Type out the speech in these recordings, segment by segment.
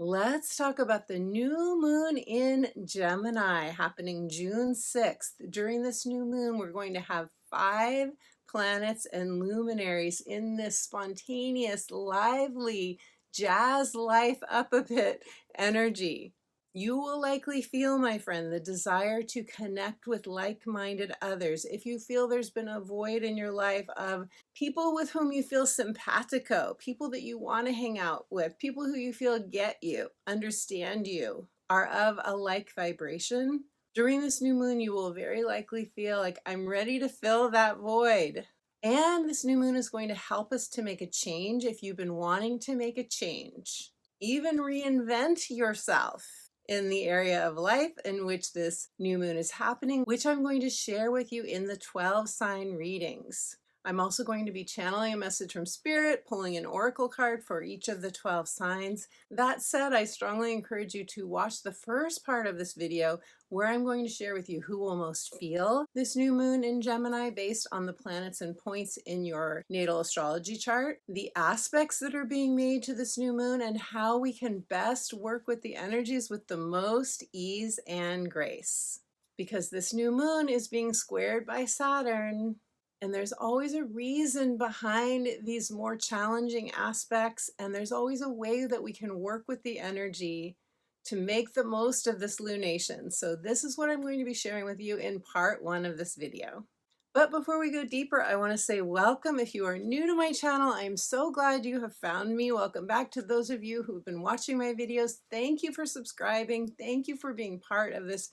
Let's talk about the new moon in Gemini happening June 6th. During this new moon, we're going to have 5 planets and luminaries in this spontaneous, lively, jazz life up a bit energy. You will likely feel, my friend, the desire to connect with like-minded others. If you feel there's been a void in your life of people with whom you feel simpatico, people that you want to hang out with, people who you feel get you, understand you, are of a like vibration, during this new moon, you will very likely feel like, I'm ready to fill that void. And this new moon is going to help us to make a change if you've been wanting to make a change. Even reinvent yourself in the area of life in which this new moon is happening, which I'm going to share with you in the 12 sign readings. I'm also going to be channeling a message from Spirit, pulling an oracle card for each of the 12 signs. That said, I strongly encourage you to watch the first part of this video where I'm going to share with you who will most feel this new moon in Gemini based on the planets and points in your natal astrology chart, the aspects that are being made to this new moon, and how we can best work with the energies with the most ease and grace. Because this new moon is being squared by Saturn. And there's always a reason behind these more challenging aspects, and there's always a way that we can work with the energy to make the most of this lunation. So this is what I'm going to be sharing with you in part 1 of this video. But before we go deeper, I want to say welcome. If you are new to my channel, I'm so glad you have found me. Welcome back to those of you who've been watching my videos. Thank you for subscribing. Thank you for being part of this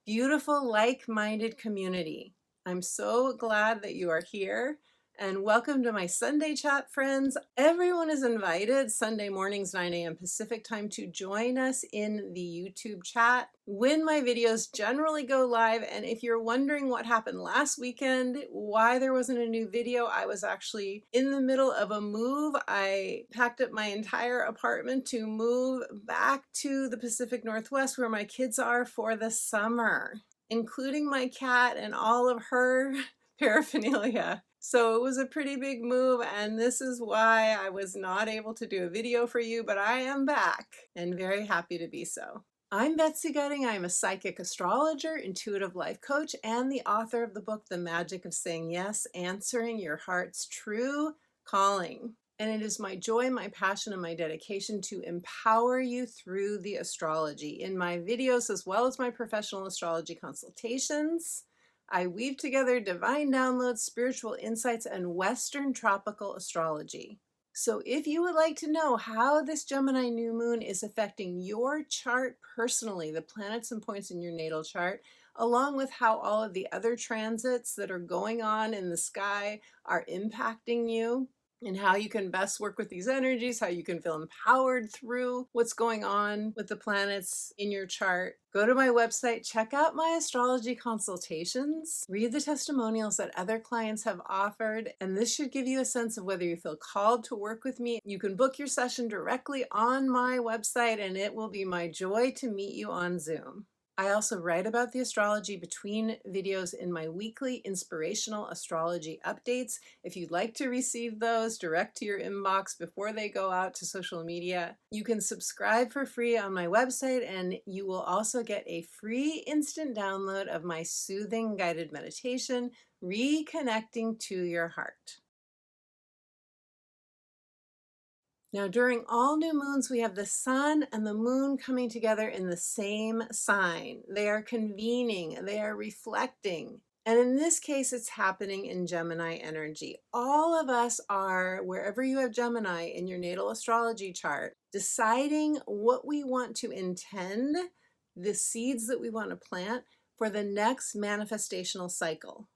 beautiful, like-minded community. I'm so glad that you are here, and welcome to my Sunday chat, friends. Everyone is invited Sunday mornings, 9 a.m. Pacific time, to join us in the YouTube chat when my videos generally go live. And if you're wondering what happened last weekend, why there wasn't a new video, I was actually in the middle of a move. I packed up my entire apartment to move back to the Pacific Northwest where my kids are for the summer, including my cat and all of her paraphernalia. So it was a pretty big move, and this is why I was not able to do a video for you, but I am back and very happy to be so. I'm Betsy. I'm a psychic astrologer, intuitive life coach, and the author of the book, The Magic of Saying Yes, Answering Your Heart's True Calling. And it is my joy, my passion, and my dedication to empower you through the astrology. In my videos, as well as my professional astrology consultations, I weave together divine downloads, spiritual insights, and Western tropical astrology. So if you would like to know how this Gemini new moon is affecting your chart personally, the planets and points in your natal chart, along with how all of the other transits that are going on in the sky are impacting you, and how you can best work with these energies, how you can feel empowered through what's going on with the planets in your chart, go to my website, check out my astrology consultations, read the testimonials that other clients have offered, and this should give you a sense of whether you feel called to work with me. You can book your session directly on my website, and it will be my joy to meet you on Zoom. I also write about the astrology between videos in my weekly inspirational astrology updates. If you'd like to receive those direct to your inbox before they go out to social media, you can subscribe for free on my website, and you will also get a free instant download of my soothing guided meditation, Reconnecting to Your Heart. Now, during all new moons, we have the sun and the moon coming together in the same sign. They are convening, they are reflecting. And in this case, it's happening in Gemini energy. All of us are, wherever you have Gemini in your natal astrology chart, deciding what we want to intend, the seeds that we want to plant for the next manifestational cycle.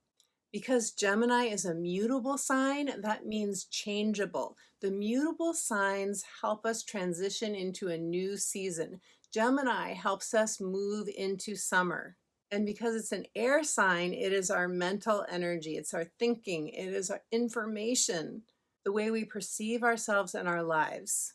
Because Gemini is a mutable sign, that means changeable. The mutable signs help us transition into a new season. Gemini helps us move into summer. And because it's an air sign, it is our mental energy, it's our thinking, it is our information, the way we perceive ourselves and our lives.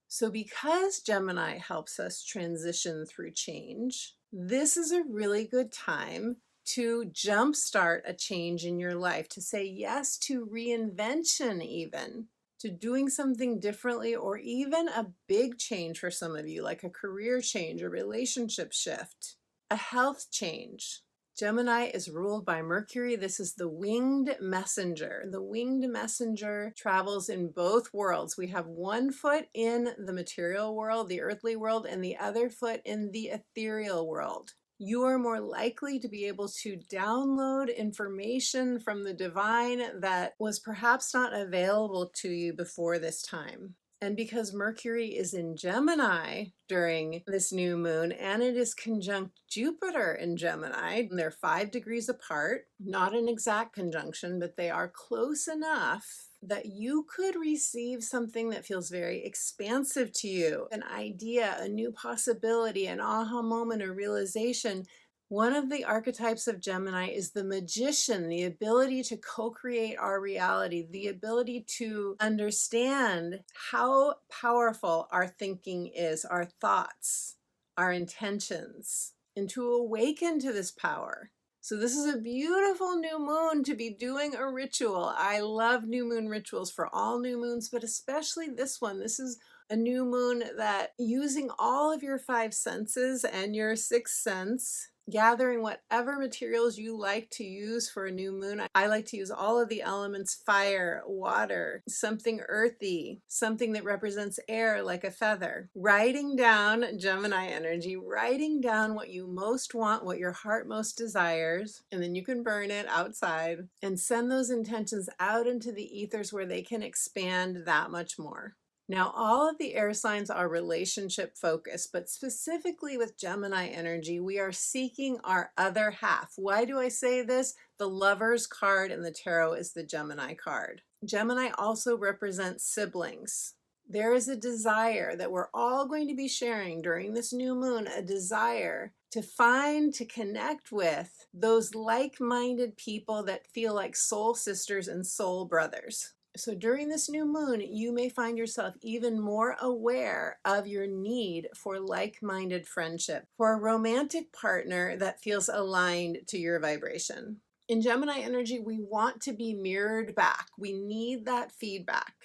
So because Gemini helps us transition through change, this is a really good time to jumpstart a change in your life, to say yes to reinvention even, to doing something differently, or even a big change for some of you, like a career change, a relationship shift, a health change. Gemini is ruled by Mercury. This is the winged messenger. The winged messenger travels in both worlds. We have one foot in the material world, the earthly world, and the other foot in the ethereal world. You are more likely to be able to download information from the divine that was perhaps not available to you before this time. And because Mercury is in Gemini during this new moon, and it is conjunct Jupiter in Gemini, they're 5 degrees apart, not an exact conjunction, but they are close enough that you could receive something that feels very expansive to you, an idea, a new possibility, an aha moment or realization. One of the archetypes of Gemini is the magician, the ability to co-create our reality, the ability to understand how powerful our thinking is, our thoughts, our intentions, and to awaken to this power. So this is a beautiful new moon to be doing a ritual. I love new moon rituals for all new moons, but especially this one. This is a new moon that using all of your 5 senses and your 6th sense, gathering whatever materials you like to use for a new moon. I like to use all of the elements: fire, water, something earthy, something that represents air like a feather. Writing down Gemini energy, writing down what you most want, what your heart most desires, and then you can burn it outside and send those intentions out into the ethers where they can expand that much more. Now, all of the air signs are relationship focused, but specifically with Gemini energy, we are seeking our other half. Why do I say this? The Lover's card in the tarot is the Gemini card. Gemini also represents siblings. There is a desire that we're all going to be sharing during this new moon, a desire to find, to connect with those like-minded people that feel like soul sisters and soul brothers. So during this new moon, you may find yourself even more aware of your need for like-minded friendship, for a romantic partner that feels aligned to your vibration. In Gemini energy, we want to be mirrored back. We need that feedback.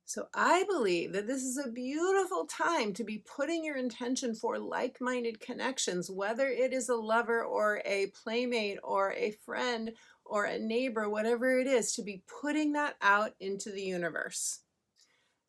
So I believe that this is a beautiful time to be putting your intention for like-minded connections, whether it is a lover or a playmate or a friend or a neighbor, whatever it is, to be putting that out into the universe.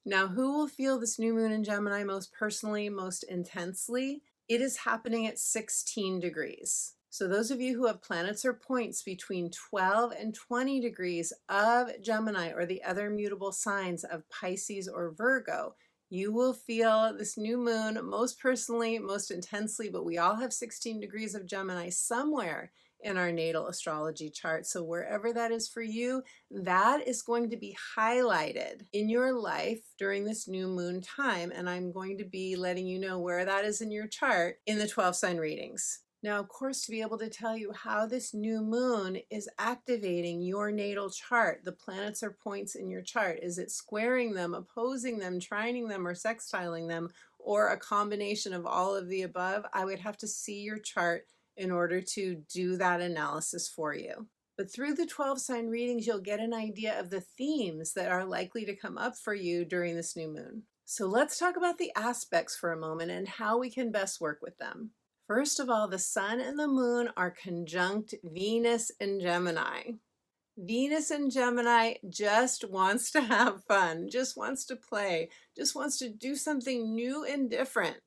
Now, who will feel this new moon in Gemini most personally, most intensely? It is happening at 16 degrees. So those of you who have planets or points between 12 and 20 degrees of Gemini or the other mutable signs of Pisces or Virgo, you will feel this new moon most personally, most intensely, but we all have 16 degrees of Gemini somewhere in our natal astrology chart. So wherever that is for you, that is going to be highlighted in your life during this new moon time. And I'm going to be letting you know where that is in your chart in the 12 sign readings. Now, of course, to be able to tell you how this new moon is activating your natal chart, the planets or points in your chart, is it squaring them, opposing them, trining them, or sextiling them, or a combination of all of the above? I would have to see your chart in order to do that analysis for you. But through the 12 sign readings, you'll get an idea of the themes that are likely to come up for you during this new moon. So let's talk about the aspects for a moment and how we can best work with them. First of all, the sun and the moon are conjunct Venus in Gemini. Venus in Gemini just wants to have fun, just wants to play, just wants to do something new and different.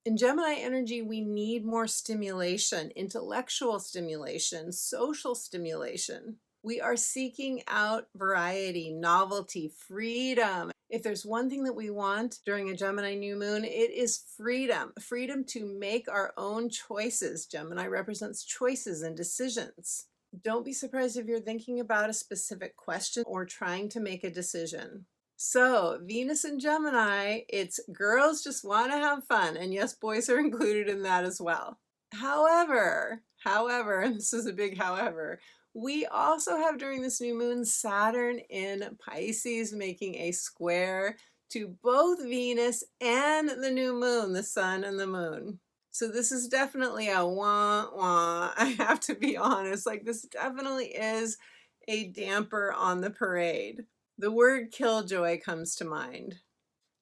In Gemini energy, we need more stimulation, intellectual stimulation, social stimulation. We are seeking out variety, novelty, freedom. If there's one thing that we want during a Gemini new moon, it is freedom. Freedom to make our own choices. Gemini represents choices and decisions. Don't be surprised if you're thinking about a specific question or trying to make a decision. So Venus in Gemini, it's girls just want to have fun. And yes, boys are included in that as well. However, and this is a big however, we also have during this new moon Saturn in Pisces making a square to both Venus and the new moon, the sun and the moon. So this is definitely a wah-wah. I have to be honest, like this definitely is a damper on the parade. The word killjoy comes to mind.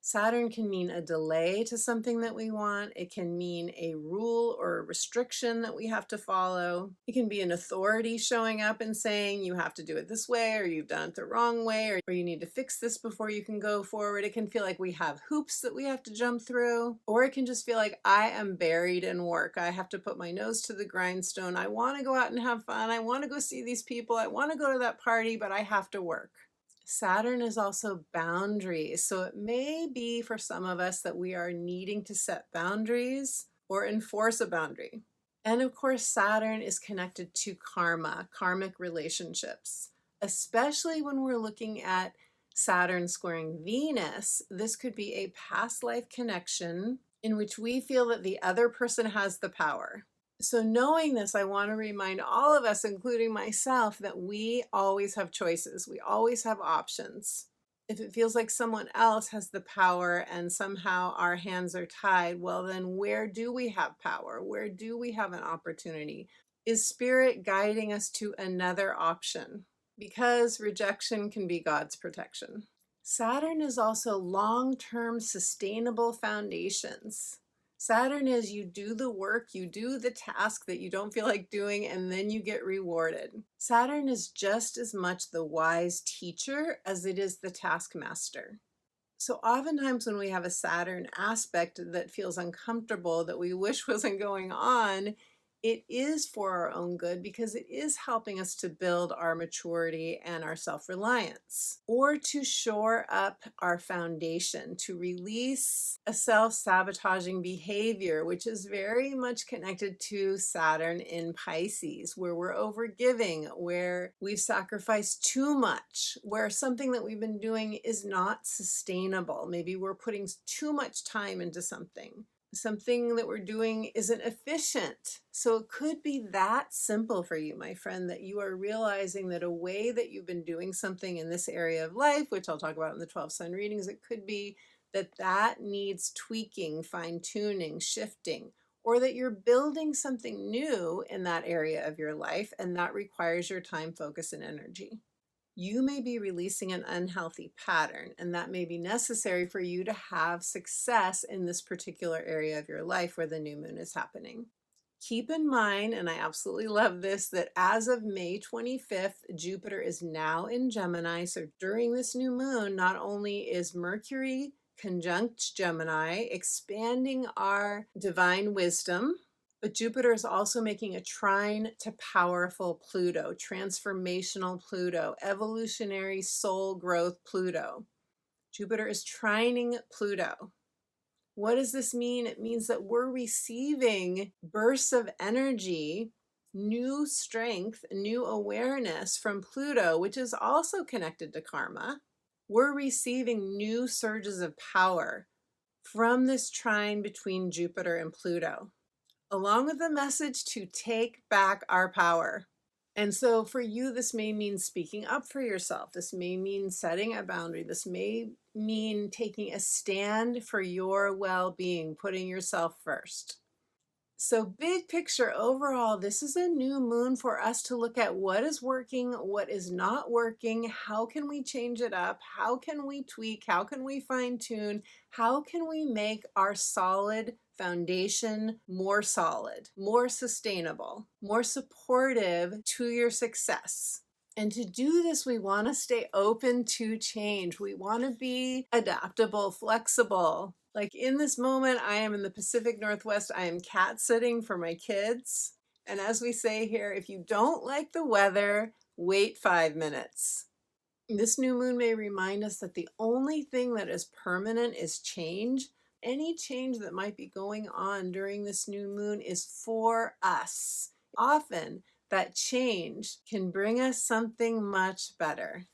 Saturn can mean a delay to something that we want. It can mean a rule or a restriction that we have to follow. It can be an authority showing up and saying you have to do it this way, or you've done it the wrong way, or you need to fix this before you can go forward. It can feel like we have hoops that we have to jump through, or it can just feel like I am buried in work. I have to put my nose to the grindstone. I want to go out and have fun. I want to go see these people. I want to go to that party, but I have to work. Saturn is also boundaries. So it may be for some of us that we are needing to set boundaries or enforce a boundary. And of course, Saturn is connected to karma, karmic relationships, especially when we're looking at Saturn squaring Venus. This could be a past life connection in which we feel that the other person has the power. So knowing this, I want to remind all of us, including myself, that we always have choices. We always have options. If it feels like someone else has the power and somehow our hands are tied, well, then where do we have power? Where do we have an opportunity? Is Spirit guiding us to another option? Because rejection can be God's protection. Saturn is also long-term sustainable foundations. Saturn is you do the work, you do the task that you don't feel like doing, and then you get rewarded. Saturn is just as much the wise teacher as it is the taskmaster. So oftentimes when we have a Saturn aspect that feels uncomfortable, that we wish wasn't going on, it is for our own good because it is helping us to build our maturity and our self-reliance, or to shore up our foundation, to release a self-sabotaging behavior, which is very much connected to Saturn in Pisces, where we're overgiving, where we've sacrificed too much, where something that we've been doing is not sustainable. Maybe we're putting too much time into something. Something that we're doing isn't efficient. So it could be that simple for you, my friend, that you are realizing that a way that you've been doing something in this area of life, which I'll talk about in the 12 sign readings, it could be that that needs tweaking, fine-tuning, shifting, or that you're building something new in that area of your life, and that requires your time, focus, and energy. You may be releasing an unhealthy pattern, and that may be necessary for you to have success in this particular area of your life where the new moon is happening. Keep in mind, and I absolutely love this, that as of May 25th, Jupiter is now in Gemini. So during this new moon, not only is Mercury conjunct Gemini, expanding our divine wisdom, but Jupiter is also making a trine to powerful Pluto, transformational Pluto, evolutionary soul growth Pluto. Jupiter is trining Pluto. What does this mean? It means that we're receiving bursts of energy, new strength, new awareness from Pluto, which is also connected to karma. We're receiving new surges of power from this trine between Jupiter and Pluto, along with the message to take back our power. And so for you, this may mean speaking up for yourself. This may mean setting a boundary. This may mean taking a stand for your well-being, putting yourself first. So big picture overall, this is a new moon for us to look at what is working, what is not working, how can we change it up, how can we tweak, how can we fine tune, how can we make our solid foundation more solid, more sustainable, more supportive to your success. And to do this, we want to stay open to change. We want to be adaptable, flexible. Like in this moment, I am in the Pacific Northwest. I am cat sitting for my kids. And as we say here, if you don't like the weather, wait 5 minutes. This new moon may remind us that the only thing that is permanent is change. Any change that might be going on during this new moon is for us. Often, that change can bring us something much better.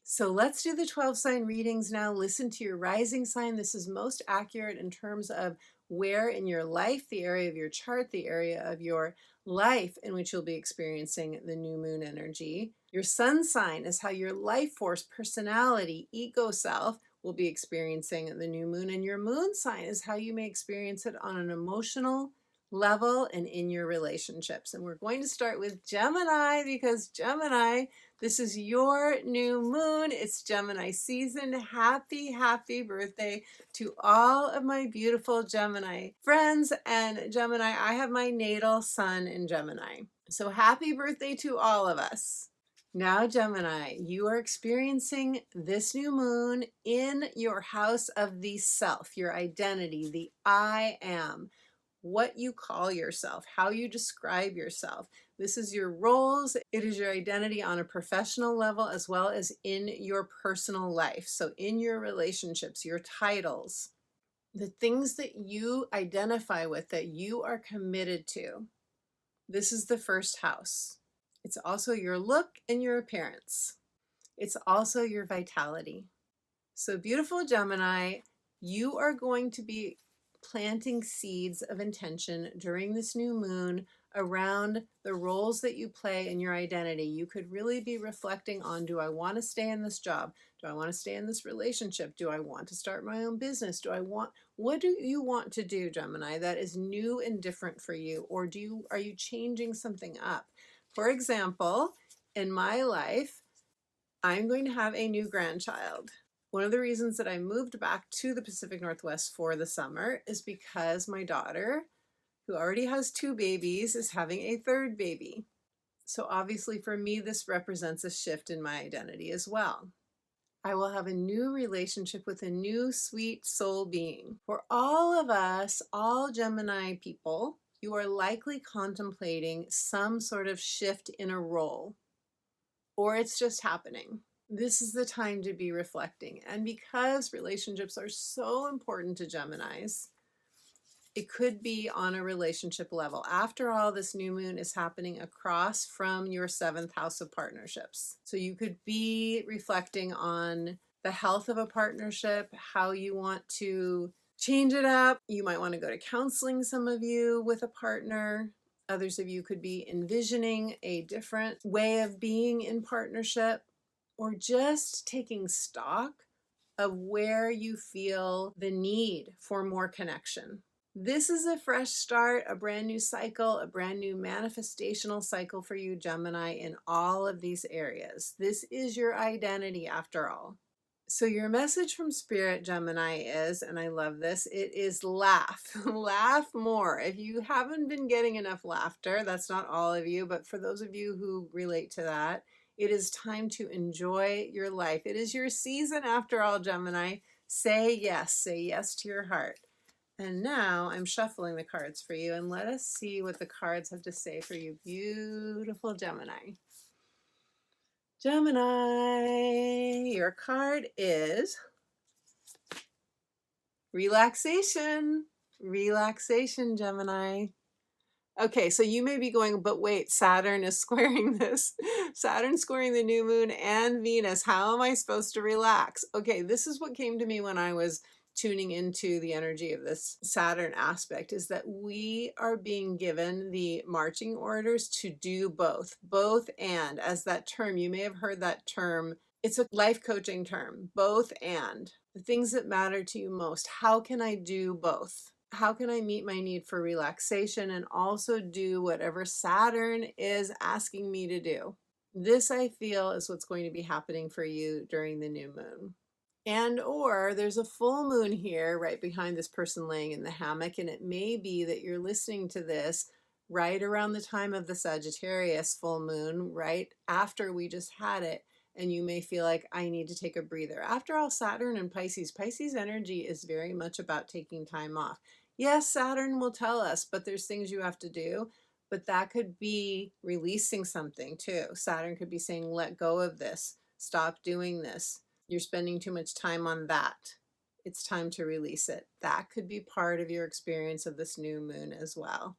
So let's do the 12 sign readings now. Listen to your rising sign. This is most accurate in terms of where in your life, the area of your chart, the area of your life in which you'll be experiencing the new moon energy. Your sun sign is how your life force, personality, ego self will be experiencing the new moon. And your moon sign is how you may experience it on an emotional level and in your relationships. And we're going to start with Gemini because Gemini, this is your new moon. It's Gemini season. Happy, happy birthday to all of my beautiful Gemini friends. And Gemini, I have my natal sun in Gemini. So happy birthday to all of us. Now, Gemini, you are experiencing this new moon in your house of the self, your identity, the I am, what you call yourself, how you describe yourself. This is your roles. It is your identity on a professional level as well as in your personal life. So in your relationships, your titles, the things that you identify with, that you are committed to. This is the first house. It's also your look and your appearance. It's also your vitality. So beautiful Gemini, you are going to be planting seeds of intention during this new moon around the roles that you play in your identity. You could really be reflecting on, do I want to stay in this job? Do I want to stay in this relationship? Do I want to start my own business? What do you want to do, Gemini, that is new and different for you? Or are you changing something up? For example, in my life, I'm going to have a new grandchild. One of the reasons that I moved back to the Pacific Northwest for the summer is because my daughter, who already has 2 babies, is having a 3rd baby. So obviously for me, this represents a shift in my identity as well. I will have a new relationship with a new sweet soul being. For all of us, all Gemini people, you are likely contemplating some sort of shift in a role, or it's just happening. This is the time to be reflecting. And because relationships are so important to Geminis, it could be on a relationship level. After all, this new moon is happening across from your 7th house of partnerships. So you could be reflecting on the health of a partnership, how you want to change it up. You might want to go to counseling, some of you, with a partner. Others of you could be envisioning a different way of being in partnership, or just taking stock of where you feel the need for more connection. This is a fresh start, a brand new cycle, a brand new manifestational cycle for you, Gemini, in all of these areas. This is your identity after all. So your message from Spirit, Gemini, is, and I love this, it is laugh. Laugh more. If you haven't been getting enough laughter, that's not all of you, but for those of you who relate to that, it is time to enjoy your life. It is your season after all, Gemini. Say yes to your heart. And now I'm shuffling the cards for you, and let us see what the cards have to say for you, beautiful Gemini. Gemini, your card is relaxation. Relaxation, Gemini. Okay, so you may be going, but wait, Saturn is squaring this. Saturn squaring the new moon and Venus. How am I supposed to relax? Okay, this is what came to me when I was tuning into the energy of this Saturn aspect, is that we are being given the marching orders to do both and. As that term, you may have heard that term. It's a life coaching term, both and. The things that matter to you most. How can I do both? How can I meet my need for relaxation and also do whatever Saturn is asking me to do? This, I feel, is what's going to be happening for you during the new moon. And or there's a full moon here right behind this person laying in the hammock, and it may be that you're listening to this right around the time of the Sagittarius full moon, right after we just had it, and you may feel like, I need to take a breather. After all, Saturn and Pisces energy is very much about taking time off. Yes, Saturn will tell us, but there's things you have to do, but that could be releasing something too. Saturn could be saying, let go of this, stop doing this. You're spending too much time on that. It's time to release it. That could be part of your experience of this new moon as well.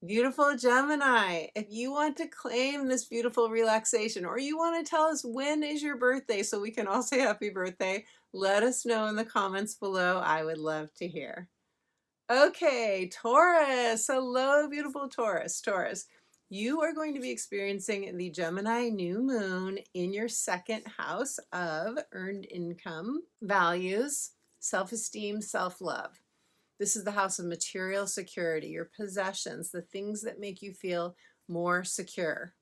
Beautiful Gemini, if you want to claim this beautiful relaxation, or you want to tell us when is your birthday so we can all say happy birthday, let us know in the comments below. I would love to hear. Okay, Taurus. Hello, beautiful Taurus. Taurus, you are going to be experiencing the Gemini new moon in your 2nd house of earned income, values, self-esteem, self-love. This is the house of material security, your possessions, the things that make you feel more secure.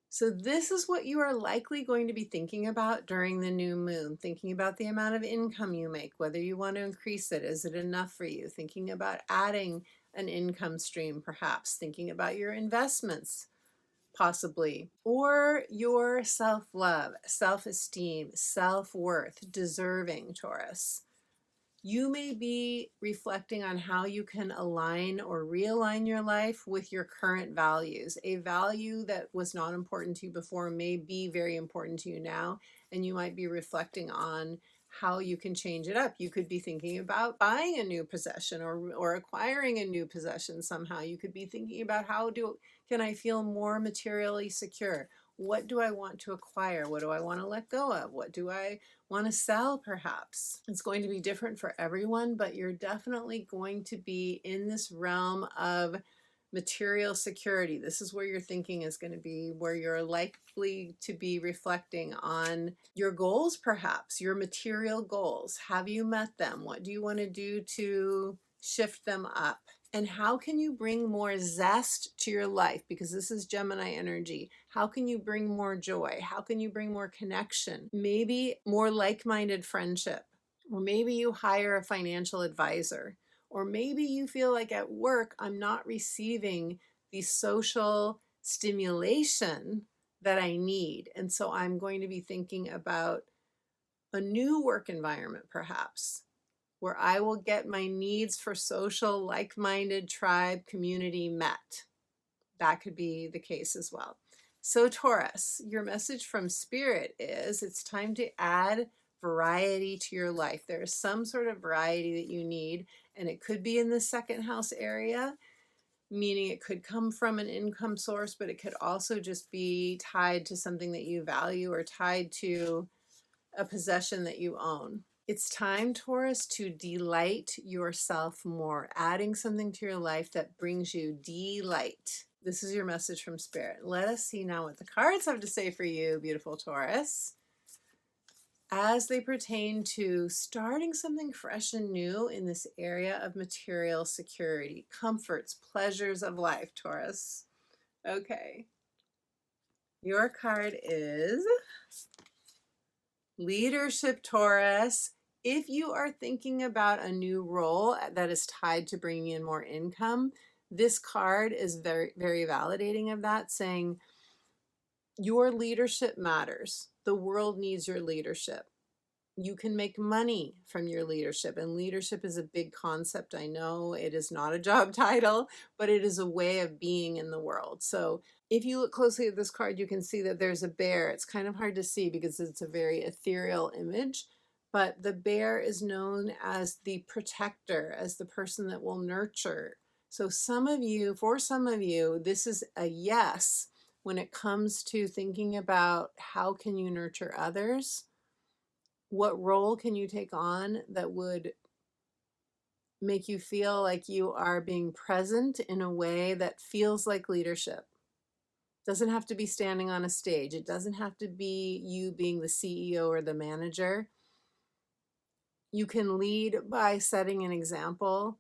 So this is what you are likely going to be thinking about during the new moon, thinking about the amount of income you make, whether you want to increase it, is it enough for you, thinking about adding an income stream perhaps, thinking about your investments possibly, or your self-love, self-esteem, self-worth, deserving, Taurus. You may be reflecting on how you can align or realign your life with your current values. A value that was not important to you before may be very important to you now, and you might be reflecting on how you can change it up. You could be thinking about buying a new possession or acquiring a new possession somehow. You could be thinking about can I feel more materially secure? What do I want to acquire? What do I want to let go of? What do I want to sell perhaps? It's going to be different for everyone, but you're definitely going to be in this realm of material security. This is where your thinking is going to be, where you're likely to be reflecting on your goals perhaps, your material goals. Have you met them? What do you want to do to shift them up? And how can you bring more zest to your life? Because this is Gemini energy. How can you bring more joy? How can you bring more connection? Maybe more like-minded friendship. Or maybe you hire a financial advisor. Or maybe you feel like at work, I'm not receiving the social stimulation that I need. And so I'm going to be thinking about a new work environment perhaps, where I will get my needs for social, like-minded tribe community met. That could be the case as well. So Taurus, your message from Spirit is it's time to add variety to your life. There is some sort of variety that you need, and it could be in the second house area, meaning it could come from an income source, but it could also just be tied to something that you value or tied to a possession that you own. It's time, Taurus, to delight yourself more, adding something to your life that brings you delight. This is your message from Spirit. Let us see now what the cards have to say for you, beautiful Taurus, as they pertain to starting something fresh and new in this area of material security, comforts, pleasures of life, Taurus. Okay. Your card is Leadership, Taurus. If you are thinking about a new role that is tied to bringing in more income, this card is very, very validating of that, saying your leadership matters. The world needs your leadership. You can make money from your leadership, and leadership is a big concept. I know it is not a job title, but it is a way of being in the world. So if you look closely at this card, you can see that there's a bear. It's kind of hard to see because it's a very ethereal image, but the bear is known as the protector, as the person that will nurture. So for some of you, this is a yes when it comes to thinking about how can you nurture others. What role can you take on that would make you feel like you are being present in a way that feels like leadership? Doesn't have to be standing on a stage. It doesn't have to be you being the CEO or the manager. You can lead by setting an example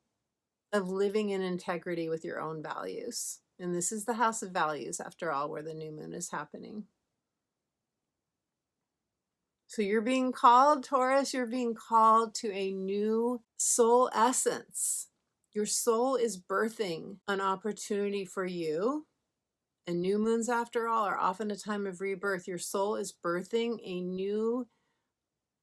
of living in integrity with your own values. And this is the house of values, after all, where the new moon is happening. So you're being called, Taurus, you're being called to a new soul essence. Your soul is birthing an opportunity for you. And new moons, after all, are often a time of rebirth. Your soul is birthing a new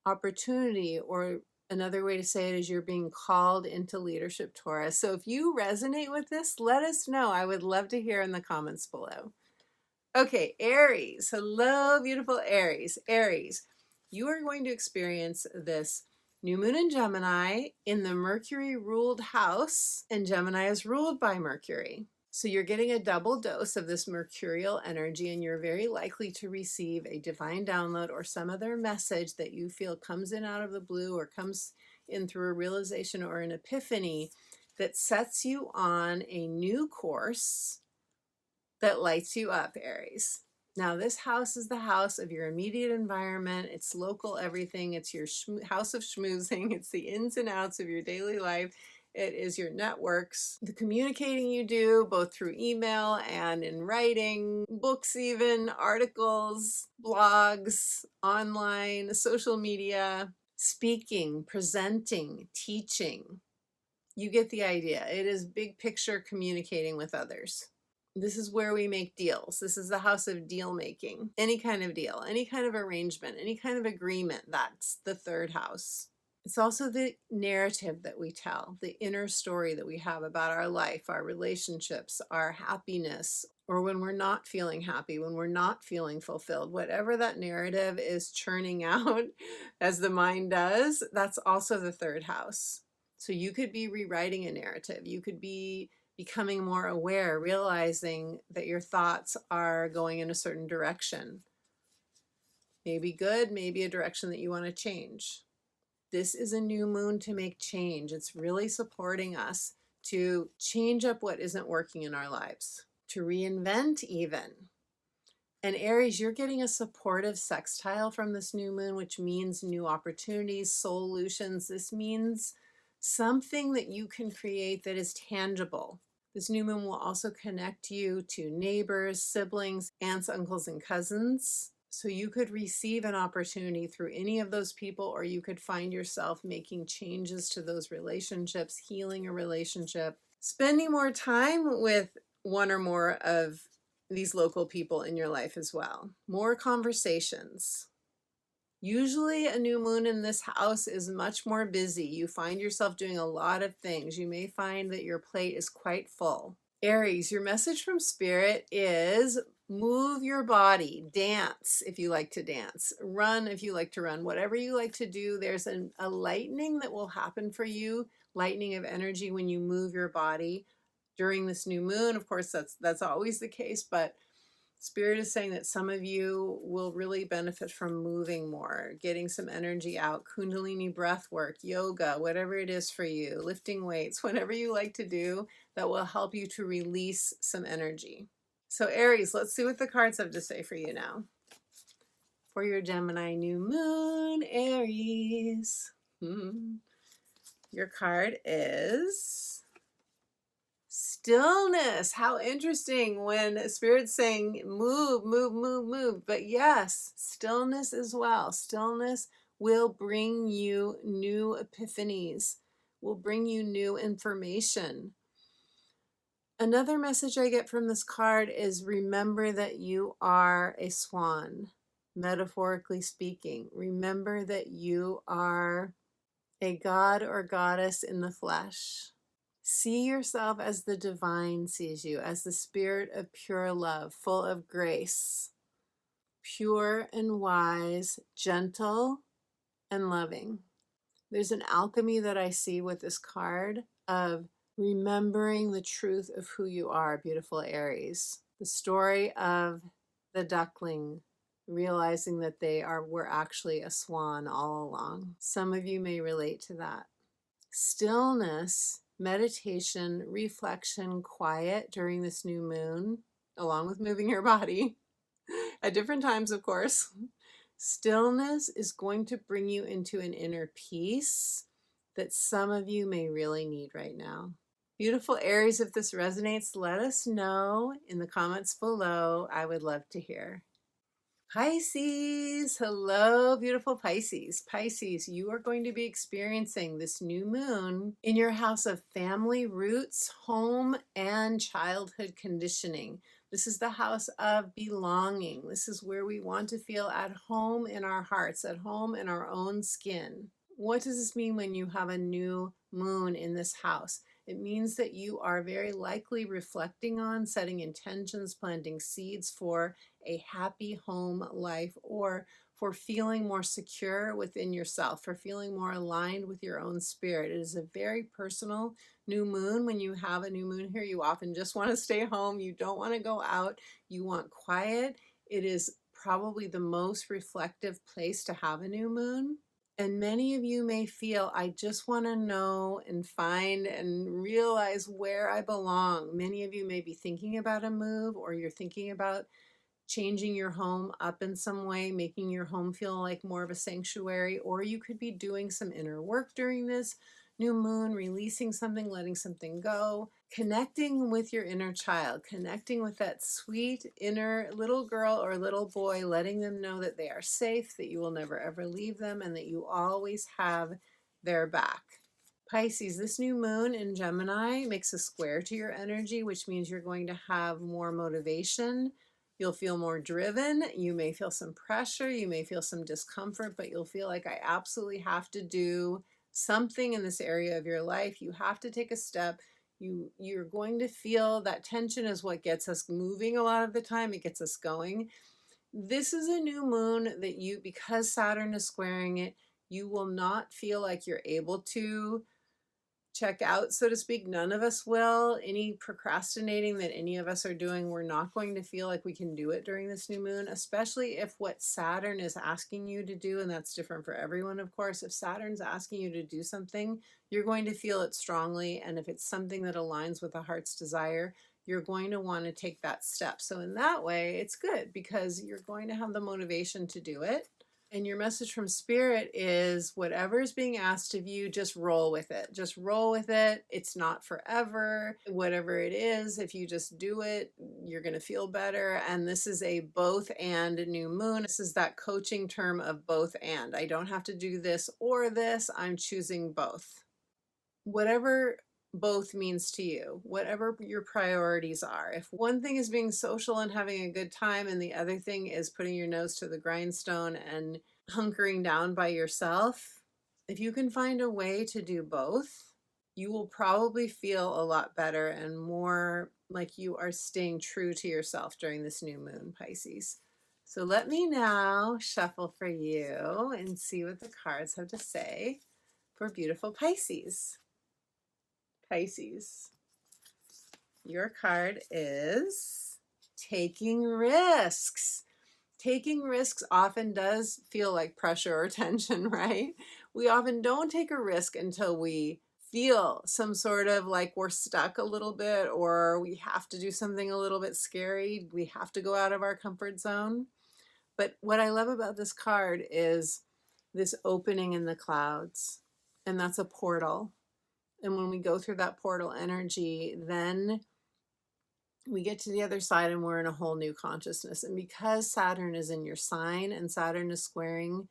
opportunity, or another way to say it is you're being called into leadership, Taurus. So if you resonate with this, let us know. I would love to hear in the comments below. Okay, Aries. Hello, beautiful Aries. Aries, you are going to experience this new moon in Gemini in the Mercury ruled house, and Gemini is ruled by Mercury. So you're getting a double dose of this mercurial energy, and you're very likely to receive a divine download or some other message that you feel comes in out of the blue or comes in through a realization or an epiphany that sets you on a new course that lights you up, Aries. Now, this house is the house of your immediate environment. It's local everything. It's your house of schmoozing. It's the ins and outs of your daily life. It is your networks, the communicating you do, both through email and in writing, books even, articles, blogs, online, social media, speaking, presenting, teaching. You get the idea. It is big picture communicating with others. This is where we make deals. This is the house of deal making. Any kind of deal, any kind of arrangement, any kind of agreement. That's the third house. It's also the narrative that we tell, the inner story that we have about our life, our relationships, our happiness, or when we're not feeling happy, when we're not feeling fulfilled. Whatever that narrative is churning out as the mind does, that's also the third house. So you could be rewriting a narrative. You could be becoming more aware, realizing that your thoughts are going in a certain direction. Maybe good, maybe a direction that you want to change. This is a new moon to make change. It's really supporting us to change up what isn't working in our lives, to reinvent even. And Aries, you're getting a supportive sextile from this new moon, which means new opportunities, solutions. This means something that you can create that is tangible. This new moon will also connect you to neighbors, siblings, aunts, uncles, and cousins. So you could receive an opportunity through any of those people, or you could find yourself making changes to those relationships, healing a relationship, spending more time with one or more of these local people in your life as well. More conversations. Usually a new moon in this house is much more busy. You find yourself doing a lot of things. You may find that your plate is quite full. Aries, your message from Spirit is move your body, dance if you like to dance, run if you like to run, whatever you like to do. There's a lightning that will happen for you, lightning of energy when you move your body during this new moon. Of course, that's always the case, but Spirit is saying that some of you will really benefit from moving more, getting some energy out, Kundalini breath work, yoga, whatever it is for you, lifting weights, whatever you like to do that will help you to release some energy. So Aries, let's see what the cards have to say for you now. For your Gemini new moon, Aries. Your card is stillness. How interesting when Spirit's saying move, move, move, move. But yes, stillness as well. Stillness will bring you new epiphanies, will bring you new information. Another message I get from this card is remember that you are a swan, metaphorically speaking. Remember that you are a god or goddess in the flesh. See yourself as the divine sees you, as the spirit of pure love, full of grace, pure and wise, gentle and loving. There's an alchemy that I see with this card of remembering the truth of who you are, beautiful Aries. The story of the duckling, realizing that were actually a swan all along. Some of you may relate to that. Stillness, meditation, reflection, quiet during this new moon, along with moving your body at different times, of course. Stillness is going to bring you into an inner peace that some of you may really need right now. Beautiful Aries, if this resonates, let us know in the comments below. I would love to hear. Pisces, hello, beautiful Pisces. Pisces, you are going to be experiencing this new moon in your house of family, roots, home, and childhood conditioning. This is the house of belonging. This is where we want to feel at home in our hearts, at home in our own skin. What does this mean when you have a new moon in this house? It means that you are very likely reflecting on, setting intentions, planting seeds for a happy home life, or for feeling more secure within yourself, for feeling more aligned with your own spirit. It is a very personal new moon. When you have a new moon here, you often just want to stay home. You don't want to go out. You want quiet. It is probably the most reflective place to have a new moon. And many of you may feel, I just want to know and find and realize where I belong. Many of you may be thinking about a move, or you're thinking about changing your home up in some way, making your home feel like more of a sanctuary, or you could be doing some inner work during this new moon, releasing something, letting something go, connecting with your inner child, connecting with that sweet inner little girl or little boy, letting them know that they are safe, that you will never ever leave them, and that you always have their back. Pisces, this new moon in Gemini makes a square to your energy, which means you're going to have more motivation. You'll feel more driven. You may feel some pressure. You may feel some discomfort, but you'll feel like I absolutely have to do something in this area of your life. You have to take a step. You're going to feel that tension is what gets us moving a lot of the time. It gets us going. This is a new moon that you, because Saturn is squaring it, you will not feel like you're able to check out, so to speak. None of us will. Any procrastinating that any of us are doing, we're not going to feel like we can do it during this new moon, especially if what Saturn is asking you to do, and that's different for everyone, of course. If Saturn's asking you to do something, you're going to feel it strongly, and if it's something that aligns with the heart's desire, you're going to want to take that step. So in that way, it's good because you're going to have the motivation to do it. And your message from Spirit is whatever is being asked of you, just roll with it. Just roll with it. It's not forever. Whatever it is, if you just do it, you're going to feel better. And this is a both and new moon. This is that coaching term of both and. I don't have to do this or this. I'm choosing both. Whatever both means to you, whatever your priorities are. If one thing is being social and having a good time and the other thing is putting your nose to the grindstone and hunkering down by yourself, if you can find a way to do both, you will probably feel a lot better and more like you are staying true to yourself during this new moon, Pisces. So let me now shuffle for you and see what the cards have to say for beautiful Pisces. Pisces, your card is taking risks. Taking risks often does feel like pressure or tension, right? We often don't take a risk until we feel some sort of like we're stuck a little bit, or we have to do something a little bit scary. We have to go out of our comfort zone. But what I love about this card is this opening in the clouds, and that's a portal. And when we go through that portal energy, then we get to the other side and we're in a whole new consciousness. And because Saturn is in your sign and Saturn is squaring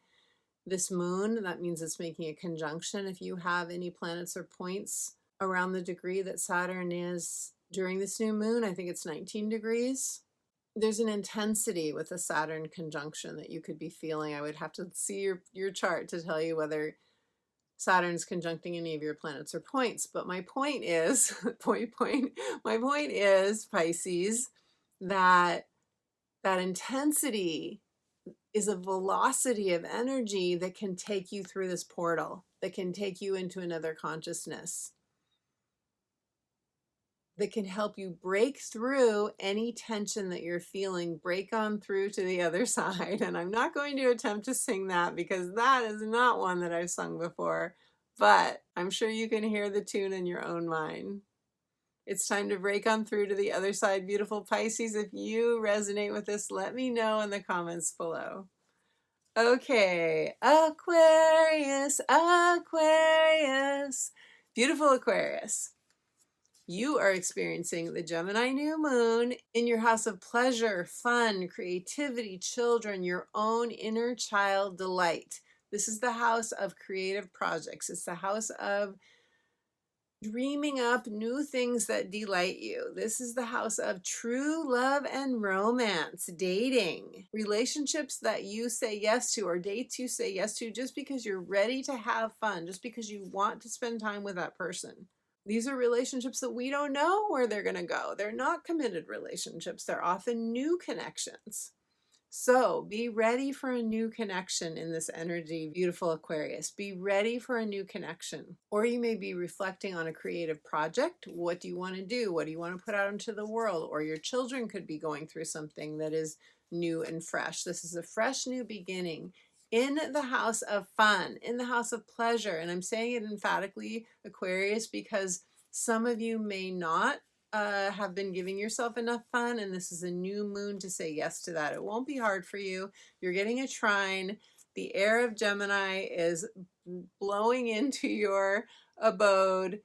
this moon, that means it's making a conjunction. If you have any planets or points around the degree that Saturn is during this new moon, I think it's 19 degrees. There's an intensity with a Saturn conjunction that you could be feeling. I would have to see your chart to tell you whether Saturn's conjuncting any of your planets or points. But my point is, my point is, Pisces, that intensity is a velocity of energy that can take you through this portal, that can take you into another consciousness, that can help you break through any tension that you're feeling, break on through to the other side. And I'm not going to attempt to sing that because that is not one that I've sung before, but I'm sure you can hear the tune in your own mind. It's time to break on through to the other side, beautiful Pisces. If you resonate with this, let me know in the comments below. Okay, Aquarius, Aquarius, beautiful Aquarius. You are experiencing the Gemini new moon in your house of pleasure, fun, creativity, children, your own inner child delight. This is the house of creative projects. It's the house of dreaming up new things that delight you. This is the house of true love and romance, dating, relationships that you say yes to, or dates you say yes to just because you're ready to have fun, just because you want to spend time with that person. These are relationships that we don't know where they're going to go. They're not committed relationships. They're often new connections. So be ready for a new connection in this energy, beautiful Aquarius. Be ready for a new connection. Or you may be reflecting on a creative project. What do you want to do? What do you want to put out into the world? Or your children could be going through something that is new and fresh. This is a fresh new beginning in the house of fun, in the house of pleasure. And I'm saying it emphatically, Aquarius, because some of you may not have been giving yourself enough fun, and this is a new moon to say yes to that. It won't be hard for you. You're getting a trine. The air of Gemini is blowing into your abode,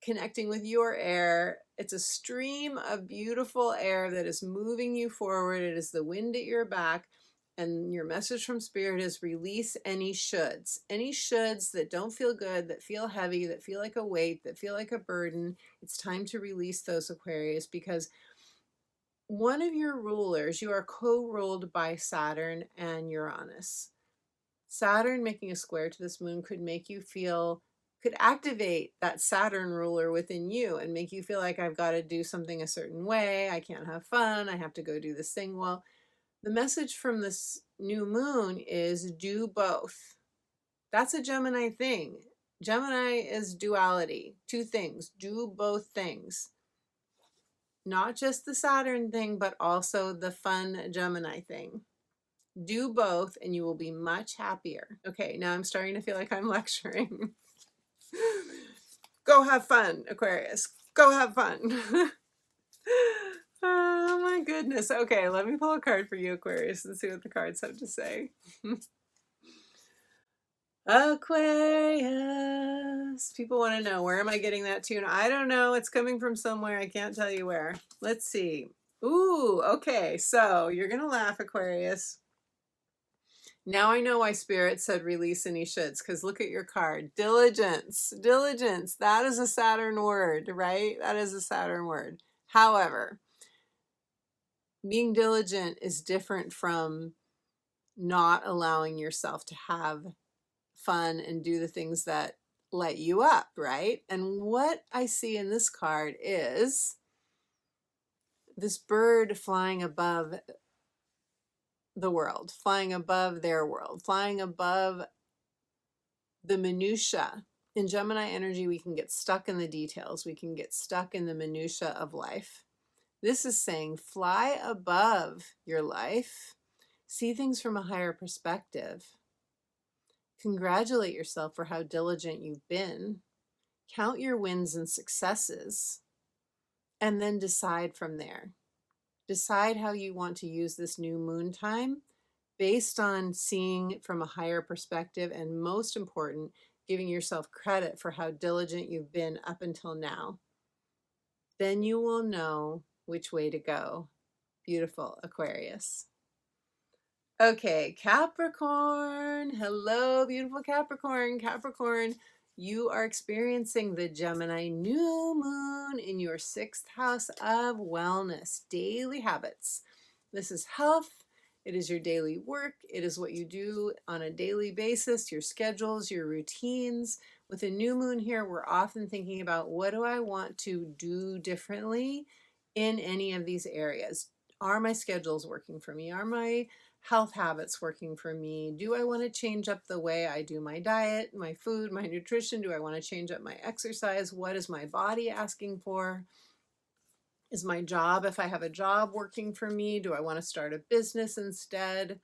connecting with your air. It's a stream of beautiful air that is moving you forward. It is the wind at your back. And your message from Spirit is release any shoulds. Any shoulds that don't feel good, that feel heavy, that feel like a weight, that feel like a burden. It's time to release those, Aquarius, because one of your rulers, you are co-ruled by Saturn and Uranus. Saturn making a square to this moon could make you feel, could activate that Saturn ruler within you and make you feel like I've got to do something a certain way. I can't have fun. I have to go do this thing. Well, the message from this new moon is do both. That's a Gemini thing. Gemini is duality, two things, do both things. Not just the Saturn thing, but also the fun Gemini thing. Do both and you will be much happier. Okay, now I'm starting to feel like I'm lecturing. Go have fun, Aquarius. Go have fun. Oh my goodness. Okay, let me pull a card for you, Aquarius, and see what the cards have to say. Aquarius. People want to know, where am I getting that tune? I don't know. It's coming from somewhere. I can't tell you where. Let's see. Ooh, okay. So you're going to laugh, Aquarius. Now I know why Spirit said release any shoulds, because look at your card. Diligence. Diligence. That is a Saturn word, right? That is a Saturn word. However, being diligent is different from not allowing yourself to have fun and do the things that light you up, right? And what I see in this card is this bird flying above the world, flying above their world, flying above the minutia. In Gemini energy, we can get stuck in the details. We can get stuck in the minutia of life. This is saying fly above your life, see things from a higher perspective. Congratulate yourself for how diligent you've been. Count your wins and successes, and then decide from there. Decide how you want to use this new moon time based on seeing from a higher perspective, and most important, giving yourself credit for how diligent you've been up until now. Then you will know which way to go. Beautiful, Aquarius. Okay, Capricorn. Hello, beautiful Capricorn. Capricorn, you are experiencing the Gemini new moon in your 6th house of wellness, daily habits. This is health. It is your daily work. It is what you do on a daily basis, your schedules, your routines. With a new moon here, we're often thinking about, what do I want to do differently in any of these areas? Are my schedules working for me? Are my health habits working for me? Do I want to change up the way I do my diet, my food, my nutrition? Do I want to change up my exercise? What is my body asking for? Is my job, if I have a job, working for me? Do I want to start a business instead?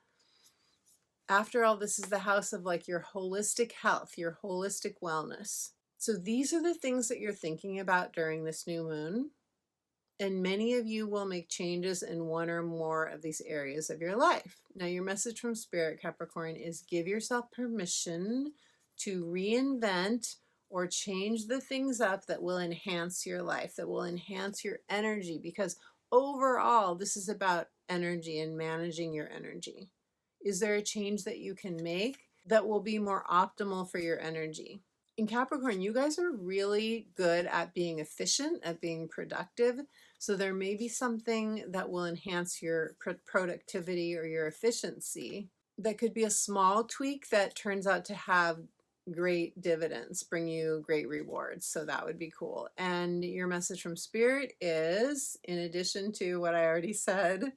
After all, this is the house of like your holistic health, your holistic wellness. So these are the things that you're thinking about during this new moon. And many of you will make changes in one or more of these areas of your life. Now, your message from Spirit, Capricorn, is give yourself permission to reinvent or change the things up that will enhance your life, that will enhance your energy, because overall, this is about energy and managing your energy. Is there a change that you can make that will be more optimal for your energy? In Capricorn, you guys are really good at being efficient, at being productive. So there may be something that will enhance your productivity or your efficiency. That could be a small tweak that turns out to have great dividends, bring you great rewards. So that would be cool. And your message from Spirit is, in addition to what I already said,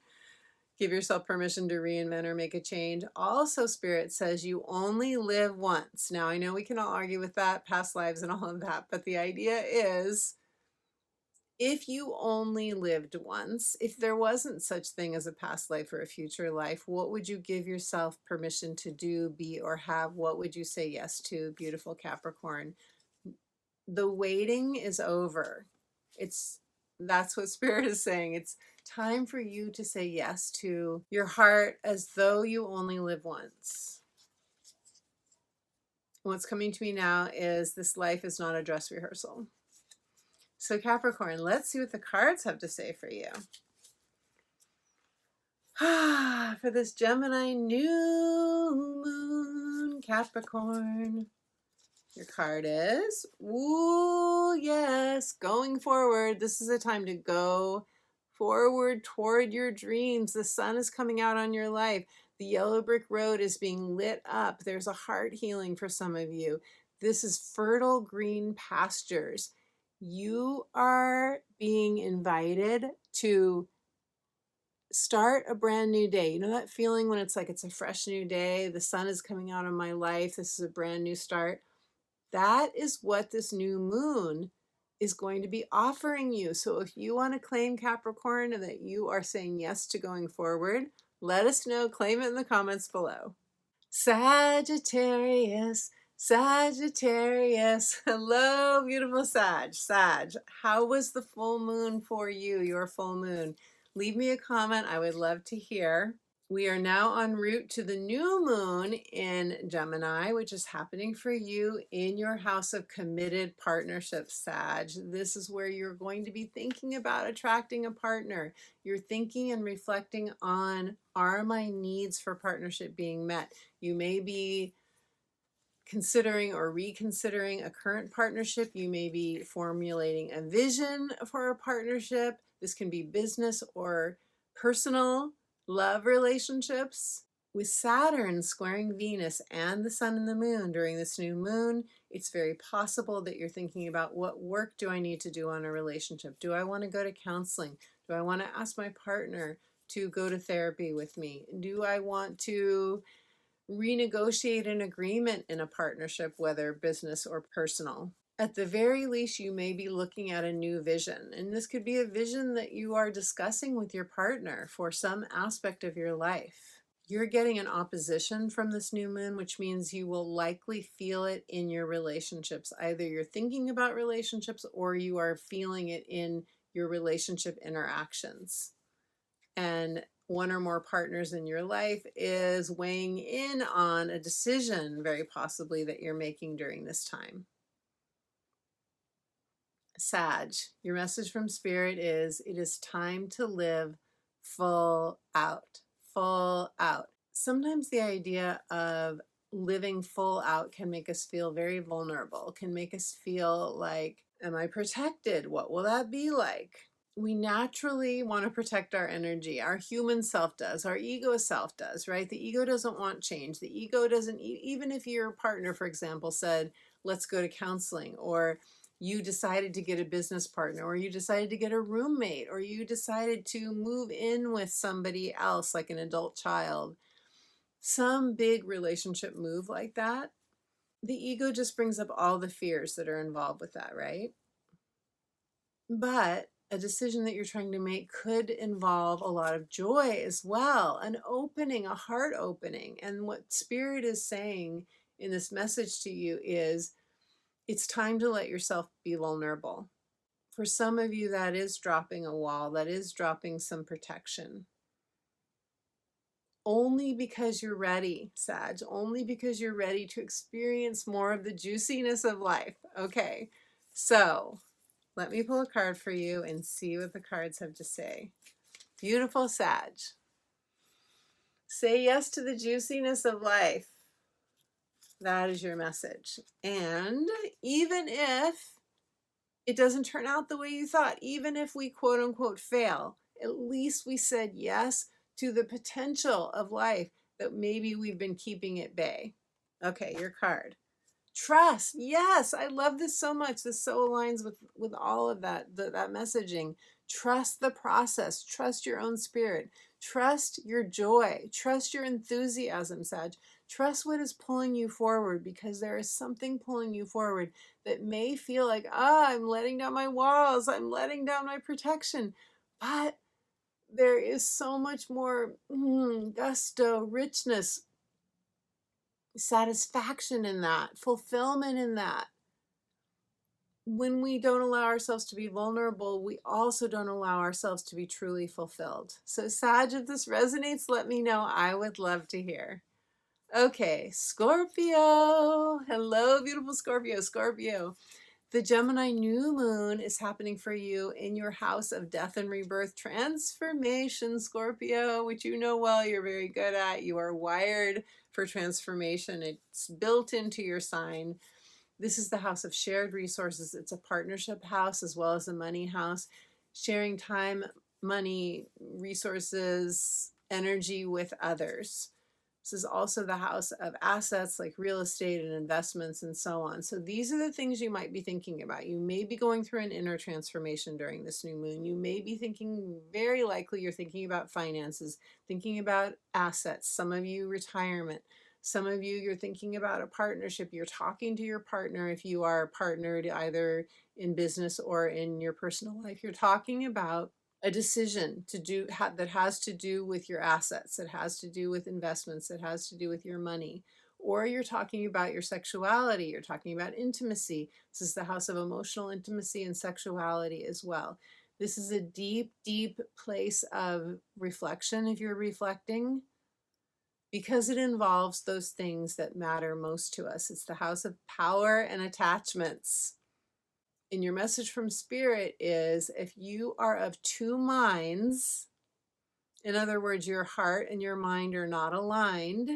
give yourself permission to reinvent or make a change. Also, Spirit says you only live once. Now, I know we can all argue with that, past lives and all of that, but the idea is, if you only lived once, if there wasn't such thing as a past life or a future life, what would you give yourself permission to do, be, or have? What would you say yes to, beautiful Capricorn? The waiting is over. That's what Spirit is saying. It's time for you to say yes to your heart as though you only live once. What's coming to me now is this life is not a dress rehearsal. So Capricorn, let's see what the cards have to say for you. For this Gemini new moon, Capricorn. Your card is, ooh, yes, going forward. This is a time to go forward toward your dreams. The sun is coming out on your life. The yellow brick road is being lit up. There's a heart healing for some of you. This is fertile green pastures. You are being invited to start a brand new day. You know that feeling when it's like it's a fresh new day? The sun is coming out of my life. This is a brand new start. That is what this new moon is going to be offering you. So if you want to claim Capricorn that you are saying yes to going forward, let us know. Claim it in the comments below. Sagittarius, Sagittarius. Hello, beautiful Sag. Sag, how was the full moon for you, your full moon? Leave me a comment. I would love to hear. We are now en route to the new moon in Gemini, which is happening for you in your house of committed partnerships, Sag. This is where you're going to be thinking about attracting a partner. You're thinking and reflecting on, are my needs for partnership being met? You may be considering or reconsidering a current partnership. You may be formulating a vision for a partnership. This can be business or personal. Love relationships. With Saturn squaring Venus and the sun and the moon during this new moon, it's very possible that you're thinking about, what work do I need to do on a relationship? Do I want to go to counseling? Do I want to ask my partner to go to therapy with me? Do I want to renegotiate an agreement in a partnership, whether business or personal? At the very least, you may be looking at a new vision, and this could be a vision that you are discussing with your partner for some aspect of your life. You're getting an opposition from this new moon, which means you will likely feel it in your relationships. Either you're thinking about relationships or you are feeling it in your relationship interactions. And one or more partners in your life is weighing in on a decision, very possibly, that you're making during this time. Sag, your message from Spirit is, it is time to live full out, full out. Sometimes the idea of living full out can make us feel very vulnerable, can make us feel like, am I protected? What will that be like? We naturally want to protect our energy. Our human self does. Our ego self does, right? The ego doesn't want change. The ego doesn't, even if your partner, for example, said, let's go to counseling, or you decided to get a business partner, or you decided to get a roommate, or you decided to move in with somebody else, like an adult child, some big relationship move like that, the ego just brings up all the fears that are involved with that, right? But a decision that you're trying to make could involve a lot of joy as well, an opening, a heart opening. And what Spirit is saying in this message to you is, it's time to let yourself be vulnerable. For some of you, that is dropping a wall, that is dropping some protection. Only because you're ready, Sag, only because you're ready to experience more of the juiciness of life. Okay, so let me pull a card for you and see what the cards have to say. Beautiful Sag. Say yes to the juiciness of life. That is your message. And even if it doesn't turn out the way you thought, even if we quote unquote fail, at least we said yes to the potential of life that maybe we've been keeping at bay. Okay, your card. Trust. Yes, I love this so much. This so aligns with all of that messaging. Trust the process. Trust your own spirit. Trust your joy. Trust your enthusiasm, Sag. Trust what is pulling you forward, because there is something pulling you forward that may feel like, I'm letting down my walls. I'm letting down my protection. But there is so much more gusto, richness, satisfaction in that, fulfillment in that. When we don't allow ourselves to be vulnerable, we also don't allow ourselves to be truly fulfilled. So Sag, if this resonates, let me know. I would love to hear. Okay, Scorpio. Hello, beautiful Scorpio. Scorpio. The Gemini new moon is happening for you in your house of death and rebirth transformation, Scorpio, which you know well, you're very good at. You are wired for transformation. It's built into your sign. This is the house of shared resources. It's a partnership house as well as a money house, sharing time, money, resources, energy with others. This is also the house of assets like real estate and investments and so on. So these are the things you might be thinking about. You may be going through an inner transformation during this new moon. You may be thinking, very likely you're thinking about finances, thinking about assets, some of you retirement. Some of you, you're thinking about a partnership. You're talking to your partner if you are partnered either in business or in your personal life. You're talking about a decision to do that has to do with your assets, it has to do with investments, it has to do with your money. Or you're talking about your sexuality, you're talking about intimacy. This is the house of emotional intimacy and sexuality as well. This is a deep, deep place of reflection if you're reflecting, because it involves those things that matter most to us. It's the house of power and attachments. And your message from Spirit is, if you are of two minds, in other words, your heart and your mind are not aligned,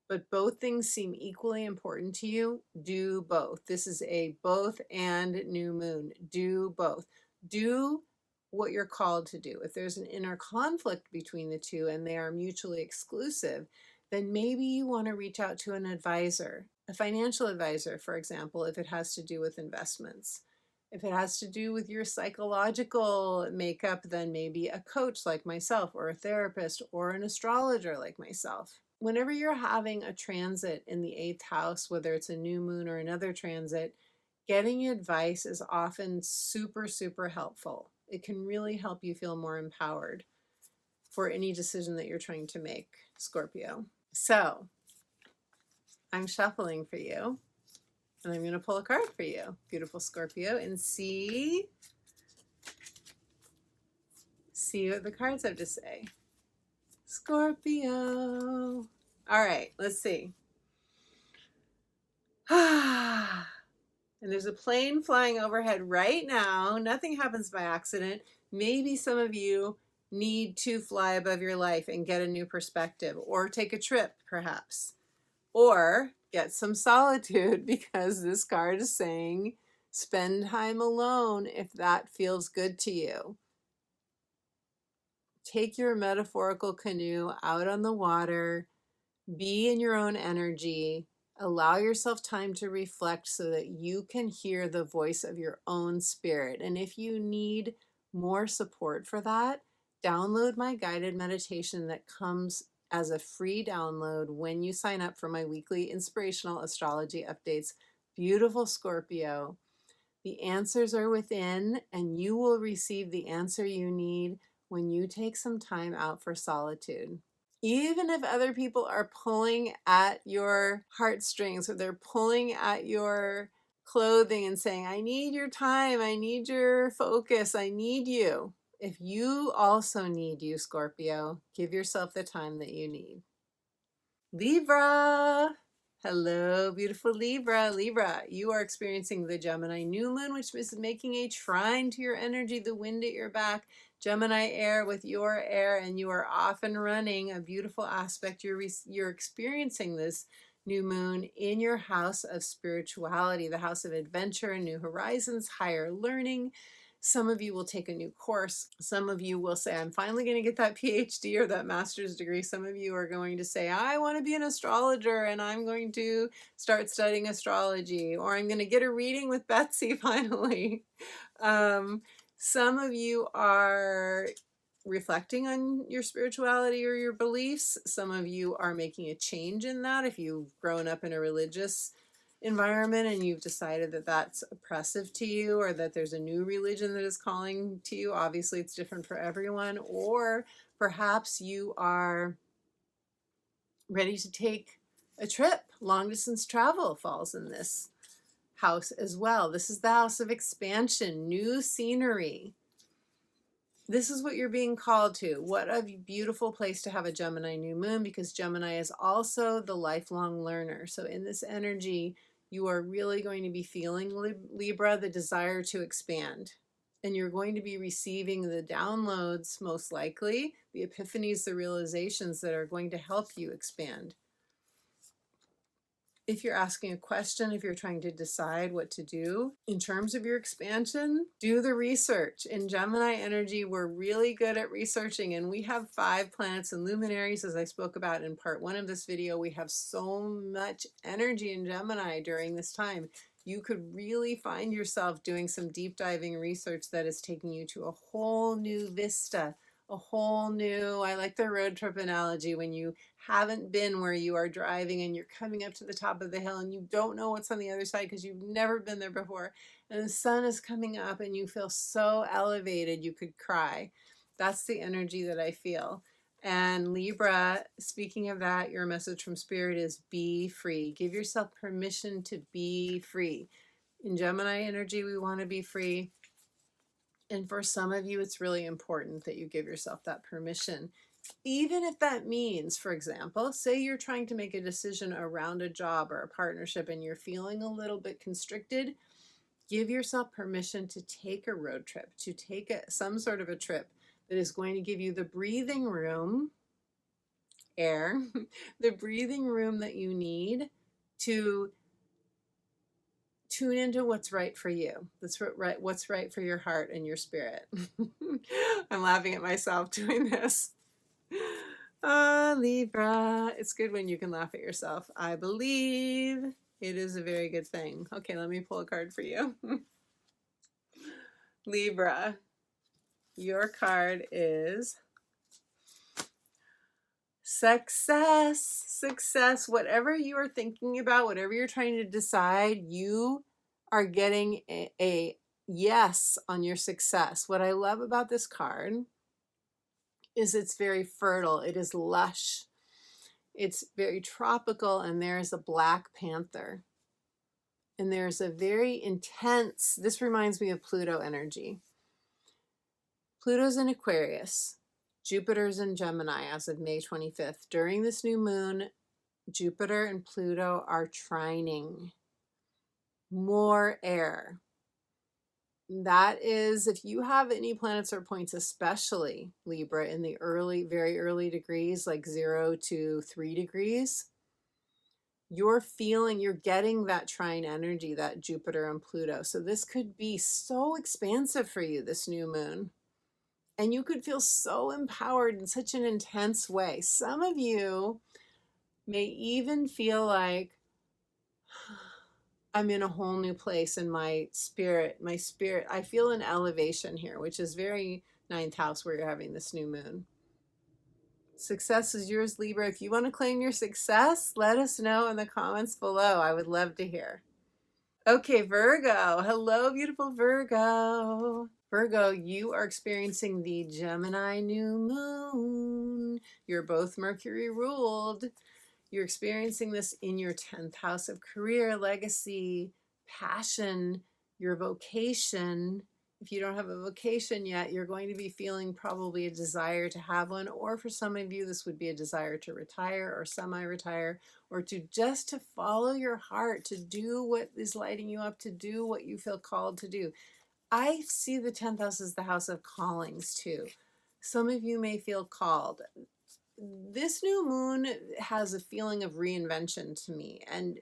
but both things seem equally important to you, do both. This is a both and new moon. Do both. Do what you're called to do. If there's an inner conflict between the two and they are mutually exclusive, then maybe you want to reach out to an advisor, a financial advisor, for example, if it has to do with investments. If it has to do with your psychological makeup, then maybe a coach like myself, or a therapist, or an astrologer like myself. Whenever you're having a transit in the 8th house, whether it's a new moon or another transit, getting advice is often super, super helpful. It can really help you feel more empowered for any decision that you're trying to make, Scorpio. So I'm shuffling for you, and I'm going to pull a card for you, beautiful Scorpio, and see what the cards have to say. Scorpio. All right, let's see. And there's a plane flying overhead right now. Nothing happens by accident. Maybe some of you need to fly above your life and get a new perspective, or take a trip, perhaps, or get some solitude, because this card is saying spend time alone if that feels good to you. Take your metaphorical canoe out on the water, be in your own energy, allow yourself time to reflect so that you can hear the voice of your own spirit. And if you need more support for that, download my guided meditation that comes as a free download when you sign up for my weekly inspirational astrology updates. Beautiful Scorpio, the answers are within, and you will receive the answer you need when you take some time out for solitude. Even if other people are pulling at your heartstrings, or they're pulling at your clothing and saying, I need your time, I need your focus, I need you. If you also need you, Scorpio, give yourself the time that you need. Libra. Hello, beautiful Libra. Libra, you are experiencing the Gemini new moon, which is making a trine to your energy, the wind at your back. Gemini air with your air, and you are off and running, a beautiful aspect. You're experiencing this new moon in your house of spirituality, the house of adventure and new horizons, higher learning. Some of you will take a new course. Some of you will say, I'm finally going to get that PhD or that master's degree. Some of you are going to say, I want to be an astrologer and I'm going to start studying astrology, or I'm going to get a reading with Betsy finally. Some of you are reflecting on your spirituality or your beliefs. Some of you are making a change in that. If you've grown up in a religious environment and you've decided that that's oppressive to you, or that there's a new religion that is calling to you, obviously it's different for everyone. Or perhaps you are ready to take a trip. Long distance travel falls in this house as well. This is the house of expansion, new scenery. This is what you're being called to. What a beautiful place to have a Gemini new moon, because Gemini is also the lifelong learner. So in this energy, you are really going to be feeling, Libra, the desire to expand. And you're going to be receiving the downloads, most likely, the epiphanies, the realizations that are going to help you expand. If you're asking a question, if you're trying to decide what to do in terms of your expansion, do the research. In Gemini energy, we're really good at researching, and we have 5 planets and luminaries, as I spoke about in part 1 of this video. We have so much energy in Gemini during this time. You could really find yourself doing some deep diving research that is taking you to a whole new vista, a whole new, I like the road trip analogy, when you haven't been where you are driving and you're coming up to the top of the hill and you don't know what's on the other side because you've never been there before, and the sun is coming up and you feel so elevated you could cry. That's the energy that I feel. And Libra, speaking of that, your message from Spirit is be free. Give yourself permission to be free. In Gemini energy, we want to be free. And for some of you, it's really important that you give yourself that permission. Even if that means, for example, say you're trying to make a decision around a job or a partnership and you're feeling a little bit constricted, give yourself permission to take a road trip, to take some sort of a trip that is going to give you the breathing room, air, the breathing room that you need to tune into what's right for you. That's what's right for your heart and your spirit. I'm laughing at myself doing this. Libra, it's good when you can laugh at yourself. I believe it is a very good thing. Okay, let me pull a card for you. Libra, your card is success. Success. Whatever you are thinking about, whatever you're trying to decide, you are getting a yes on your success. What I love about this card is it's very fertile. It is lush. It's very tropical, and there's a black panther. And there's a very intense, this reminds me of Pluto energy. Pluto's in Aquarius. Jupiter's in Gemini as of May 25th. During this new moon, Jupiter and Pluto are trining. More air. That is, if you have any planets or points, especially Libra, in the early, very early degrees, like 0 to 3 degrees, you're getting that trine energy, that Jupiter and Pluto. So this could be so expansive for you, this new moon. And you could feel so empowered in such an intense way. Some of you may even feel like, I'm in a whole new place in my spirit. I feel an elevation here, which is very 9th house where you're having this new moon. Success is yours, Libra. If you want to claim your success, let us know in the comments below. I would love to hear. Okay, Virgo. Hello, beautiful Virgo. Virgo, you are experiencing the Gemini new moon. You're both Mercury ruled. You're experiencing this in your 10th house of career, legacy, passion, your vocation. If you don't have a vocation yet, you're going to be feeling probably a desire to have one, or for some of you, this would be a desire to retire or semi-retire, or to follow your heart, to do what is lighting you up, to do what you feel called to do. I see the 10th house as the house of callings too. Some of you may feel called. This new moon has a feeling of reinvention to me, and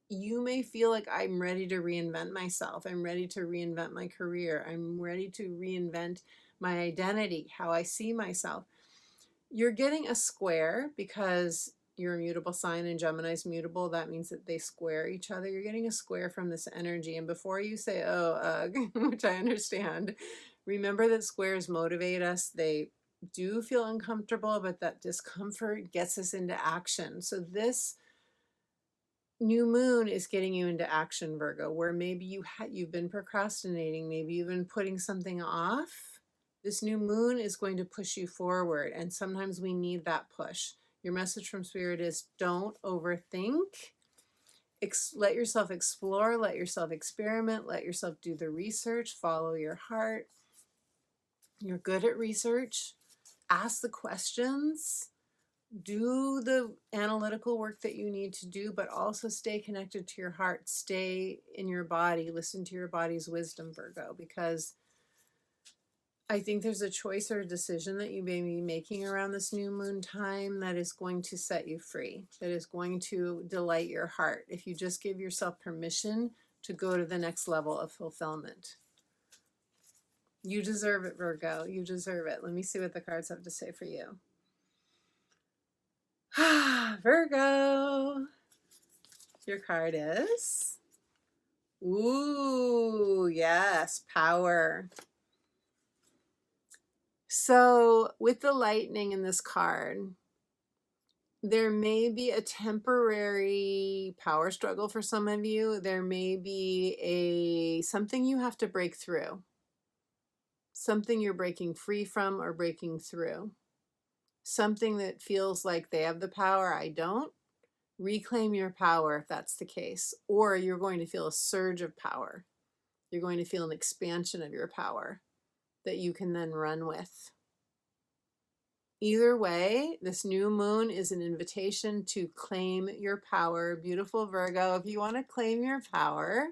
you may feel like I'm ready to reinvent myself. I'm ready to reinvent my career. I'm ready to reinvent my identity, how I see myself. You're getting a square because you're a mutable sign and Gemini's mutable. That means that they square each other. You're getting a square from this energy. And before you say, oh, ugh, which I understand, remember that squares motivate us. They do feel uncomfortable, but that discomfort gets us into action. So this new moon is getting you into action, Virgo, where maybe you've been procrastinating, maybe you've been putting something off. This new moon is going to push you forward, and sometimes we need that push. Your message from Spirit is don't overthink. Let yourself explore, let yourself experiment, let yourself do the research, follow your heart. You're good at research. Ask the questions. Do the analytical work that you need to do, but also stay connected to your heart. Stay in your body. Listen to your body's wisdom, Virgo, because I think there's a choice or a decision that you may be making around this new moon time that is going to set you free, that is going to delight your heart if you just give yourself permission to go to the next level of fulfillment. You deserve it, Virgo. You deserve it. Let me see what the cards have to say for you. Virgo. Your card is... Ooh, yes, power. So with the lightning in this card, there may be a temporary power struggle for some of you. There may be something you have to break through. Something you're breaking free from or breaking through. Something that feels like they have the power, I don't. Reclaim your power if that's the case. Or you're going to feel a surge of power. You're going to feel an expansion of your power that you can then run with. Either way, this new moon is an invitation to claim your power. Beautiful Virgo, if you want to claim your power,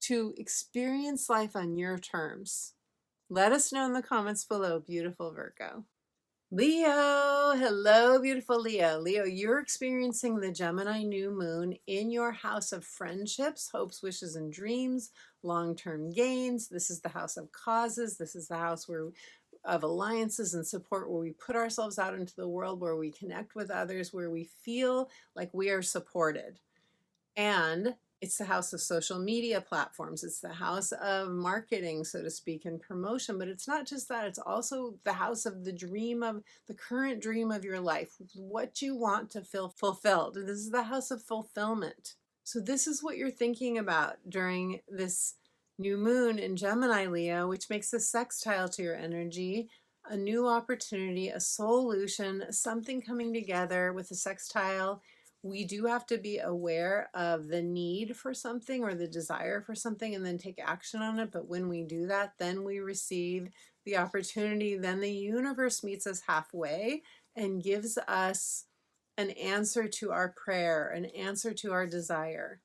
to experience life on your terms, let us know in the comments below, beautiful Virgo. Leo, hello, beautiful Leo. Leo, you're experiencing the Gemini new moon in your house of friendships, hopes, wishes, and dreams, long-term gains. This is the house of causes. This is the house of alliances and support, where we put ourselves out into the world, where we connect with others, where we feel like we are supported. And it's the house of social media platforms. It's the house of marketing, so to speak, and promotion. But it's not just that. It's also the house of the dream of the current dream of your life, what you want to feel fulfilled. This is the house of fulfillment. So this is what you're thinking about during this new moon in Gemini, Leo, which makes a sextile to your energy, a new opportunity, a solution, something coming together with a sextile. We do have to be aware of the need for something or the desire for something and then take action on it. But when we do that, then we receive the opportunity. Then the universe meets us halfway and gives us an answer to our prayer, an answer to our desire.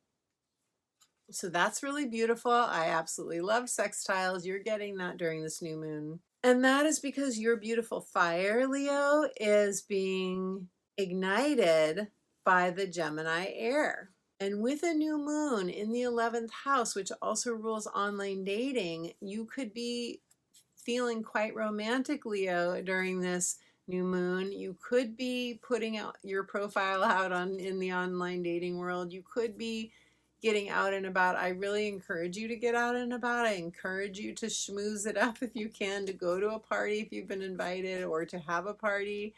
So that's really beautiful. I absolutely love sextiles. You're getting that during this new moon. And that is because your beautiful fire, Leo, is being ignited by the Gemini air. And with a new moon in the 11th house, which also rules online dating, you could be feeling quite romantic, Leo, during this new moon. You could be putting out your profile out in the online dating world. You could be getting out and about. I really encourage you to get out and about. I encourage you to schmooze it up if you can, to go to a party if you've been invited, or to have a party.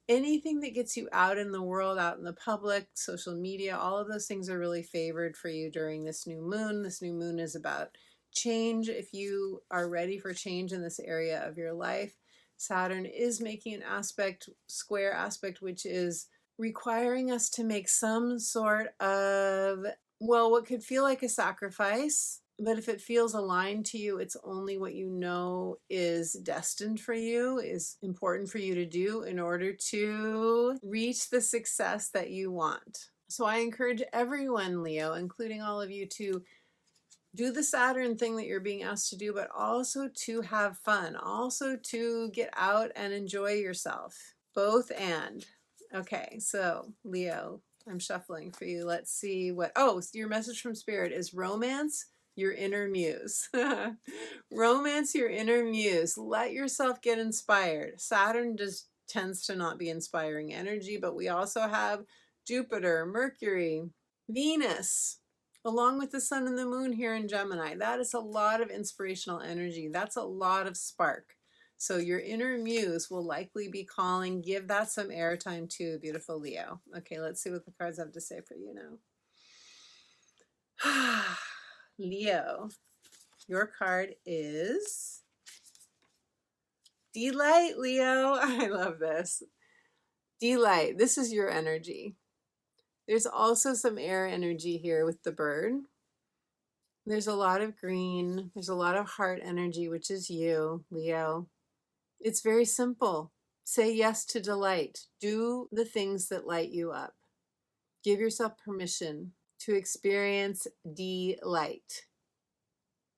Anything that gets you out in the world, out in the public, social media, all of those things are really favored for you during this new moon. This new moon is about change. If you are ready for change in this area of your life, Saturn is making an aspect, square aspect, which is requiring us to make some sort of, well, what could feel like a sacrifice, but if it feels aligned to you, it's only what you know is destined for you, is important for you to do in order to reach the success that you want. So I encourage everyone, Leo, including all of you, to do the Saturn thing that you're being asked to do, but also to have fun, also to get out and enjoy yourself. Both and. Okay, so Leo, I'm shuffling for you. Let's see what, your message from Spirit is romance your inner muse. Romance your inner muse. Let yourself get inspired. Saturn just tends to not be inspiring energy, but we also have Jupiter, Mercury, Venus, along with the sun and the moon here in Gemini. That is a lot of inspirational energy. That's a lot of spark. So your inner muse will likely be calling. Give that some airtime too, beautiful Leo. Okay, let's see what the cards have to say for you now. Leo, your card is Delight, Leo. I love this. Delight, this is your energy. There's also some air energy here with the bird. There's a lot of green. There's a lot of heart energy, which is you, Leo. It's very simple. Say yes to delight. Do the things that light you up. Give yourself permission to experience delight.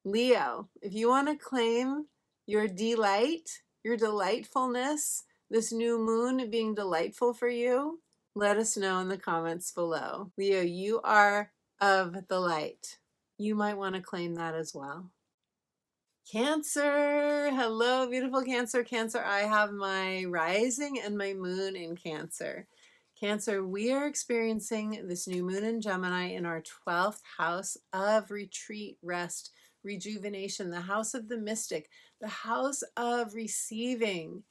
Leo, if you want to claim your delight, your delightfulness, this new moon being delightful for you, let us know in the comments below. Leo, you are of the light. You might want to claim that as well. Cancer. Hello, beautiful Cancer. Cancer, I have my rising and my moon in Cancer. Cancer, we are experiencing this new moon in Gemini in our 12th house of retreat, rest, rejuvenation, the house of the mystic, the house of receiving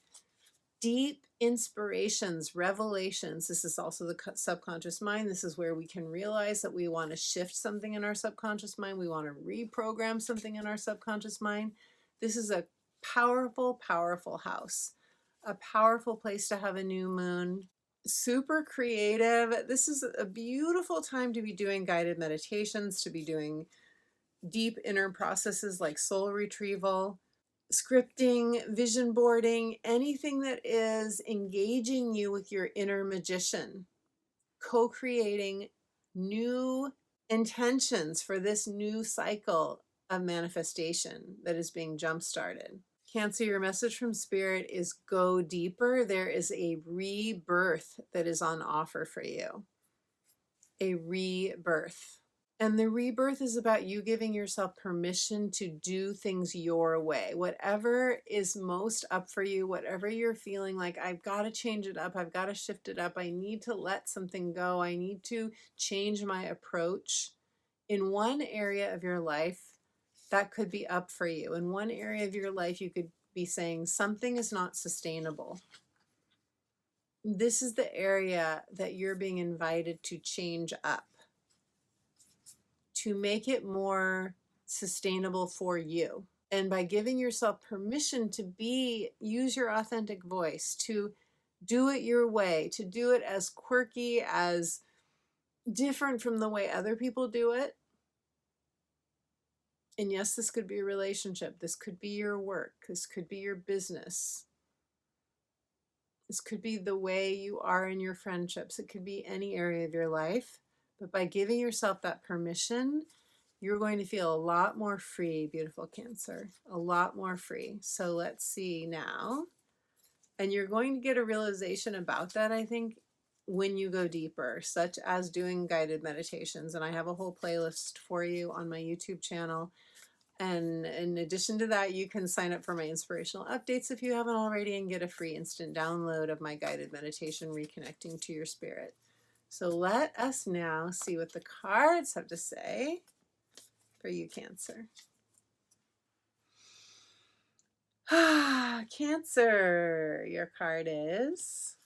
deep inspirations, revelations. This is also the subconscious mind. This is where we can realize that we want to shift something in our subconscious mind. We want to reprogram something in our subconscious mind. This is a powerful, powerful house, a powerful place to have a new moon. Super creative. This is a beautiful time to be doing guided meditations, to be doing deep inner processes like soul retrieval, scripting, vision boarding, anything that is engaging you with your inner magician, co-creating new intentions for this new cycle of manifestation that is being jump-started. Cancer, your message from Spirit is go deeper. There is a rebirth that is on offer for you. A rebirth. And the rebirth is about you giving yourself permission to do things your way. Whatever is most up for you, whatever you're feeling like, I've got to change it up, I've got to shift it up, I need to let something go, I need to change my approach. In one area of your life, that could be up for you. In one area of your life, you could be saying something is not sustainable. This is the area that you're being invited to change up, to make it more sustainable for you. And by giving yourself permission to use your authentic voice, to do it your way, to do it as quirky, as different from the way other people do it. And yes, this could be a relationship. This could be your work. This could be your business. This could be the way you are in your friendships. It could be any area of your life. But by giving yourself that permission, you're going to feel a lot more free, beautiful Cancer. A lot more free. So let's see now. And you're going to get a realization about that, I think, when you go deeper, such as doing guided meditations. And I have a whole playlist for you on my YouTube channel. And in addition to that, you can sign up for my inspirational updates if you haven't already and get a free instant download of my guided meditation, Reconnecting to Your Spirit. So let us now see what the cards have to say for you, Cancer. Cancer, your card is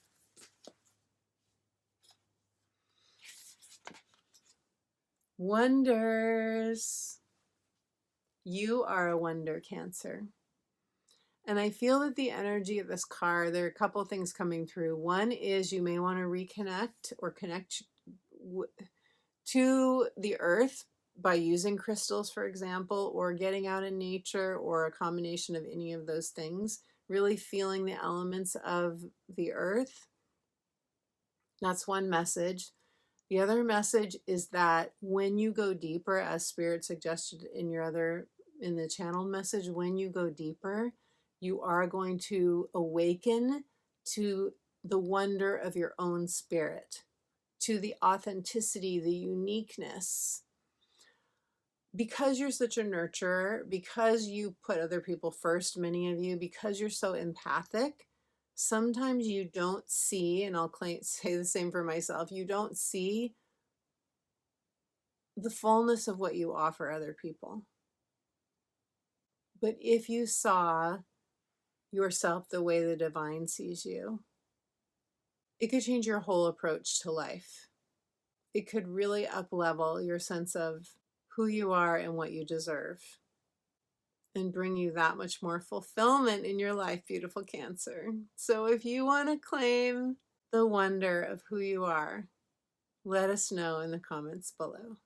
Wonders. You are a wonder, Cancer. And I feel that the energy of this card, there are a couple of things coming through. One is you may want to reconnect or connect to the earth by using crystals, for example, or getting out in nature, or a combination of any of those things, really feeling the elements of the earth. That's one message. The other message is that when you go deeper, as Spirit suggested in the channel message, when you go deeper, you are going to awaken to the wonder of your own spirit, to the authenticity, the uniqueness. Because you're such a nurturer, because you put other people first, many of you, because you're so empathic, sometimes you don't see, and I'll say the same for myself, you don't see the fullness of what you offer other people. But if you saw yourself the way the divine sees you, it could change your whole approach to life. It could really up-level your sense of who you are and what you deserve, and bring you that much more fulfillment in your life, beautiful Cancer. So if you want to claim the wonder of who you are, let us know in the comments below.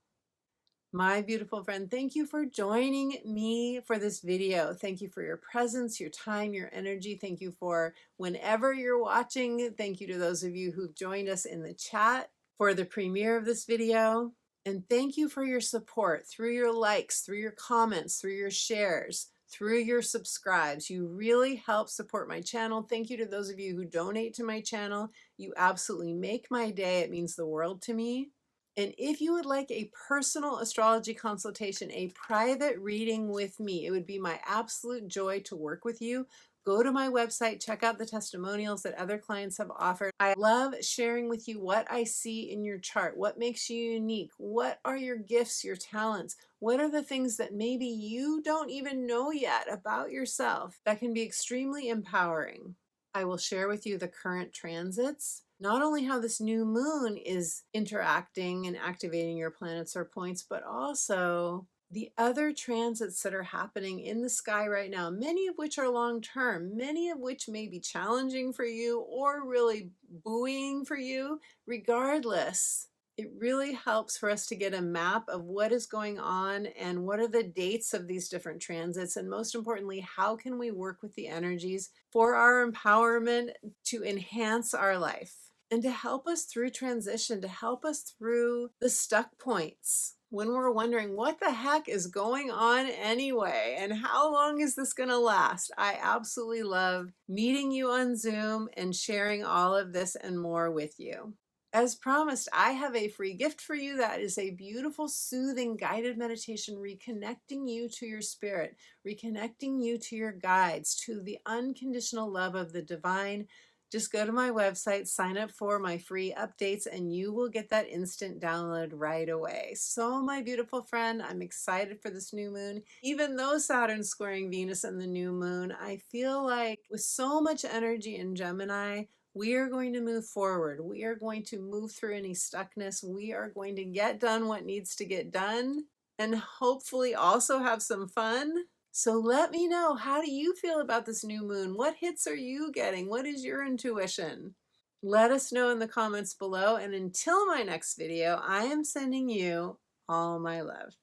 My beautiful friend, thank you for joining me for this video. Thank you for your presence, your time, your energy. Thank you for whenever you're watching. Thank you to those of you who've joined us in the chat for the premiere of this video. And thank you for your support through your likes, through your comments, through your shares, through your subscribes. You really help support my channel. Thank you to those of you who donate to my channel. You absolutely make my day. It means the world to me. And if you would like a personal astrology consultation, a private reading with me, it would be my absolute joy to work with you. Go to my website, check out the testimonials that other clients have offered. I love sharing with you what I see in your chart, what makes you unique, what are your gifts, your talents, what are the things that maybe you don't even know yet about yourself that can be extremely empowering. I will share with you the current transits, not only how this new moon is interacting and activating your planets or points, but also the other transits that are happening in the sky right now, many of which are long term, many of which may be challenging for you or really buoying for you. Regardless, it really helps for us to get a map of what is going on and what are the dates of these different transits. And most importantly, how can we work with the energies for our empowerment to enhance our life and to help us through transition, to help us through the stuck points when we're wondering what the heck is going on anyway and how long is this going to last. I absolutely love meeting you on Zoom and sharing all of this and more with you. As promised, I have a free gift for you that is a beautiful, soothing, guided meditation reconnecting you to your spirit, reconnecting you to your guides, to the unconditional love of the divine. Just go to my website, sign up for my free updates, and you will get that instant download right away. So, my beautiful friend, I'm excited for this new moon. Even though Saturn's squaring Venus in the new moon, I feel like with so much energy in Gemini, we are going to move forward. We are going to move through any stuckness. We are going to get done what needs to get done and hopefully also have some fun. So let me know, how do you feel about this new moon? What hits are you getting? What is your intuition? Let us know in the comments below. And until my next video, I am sending you all my love.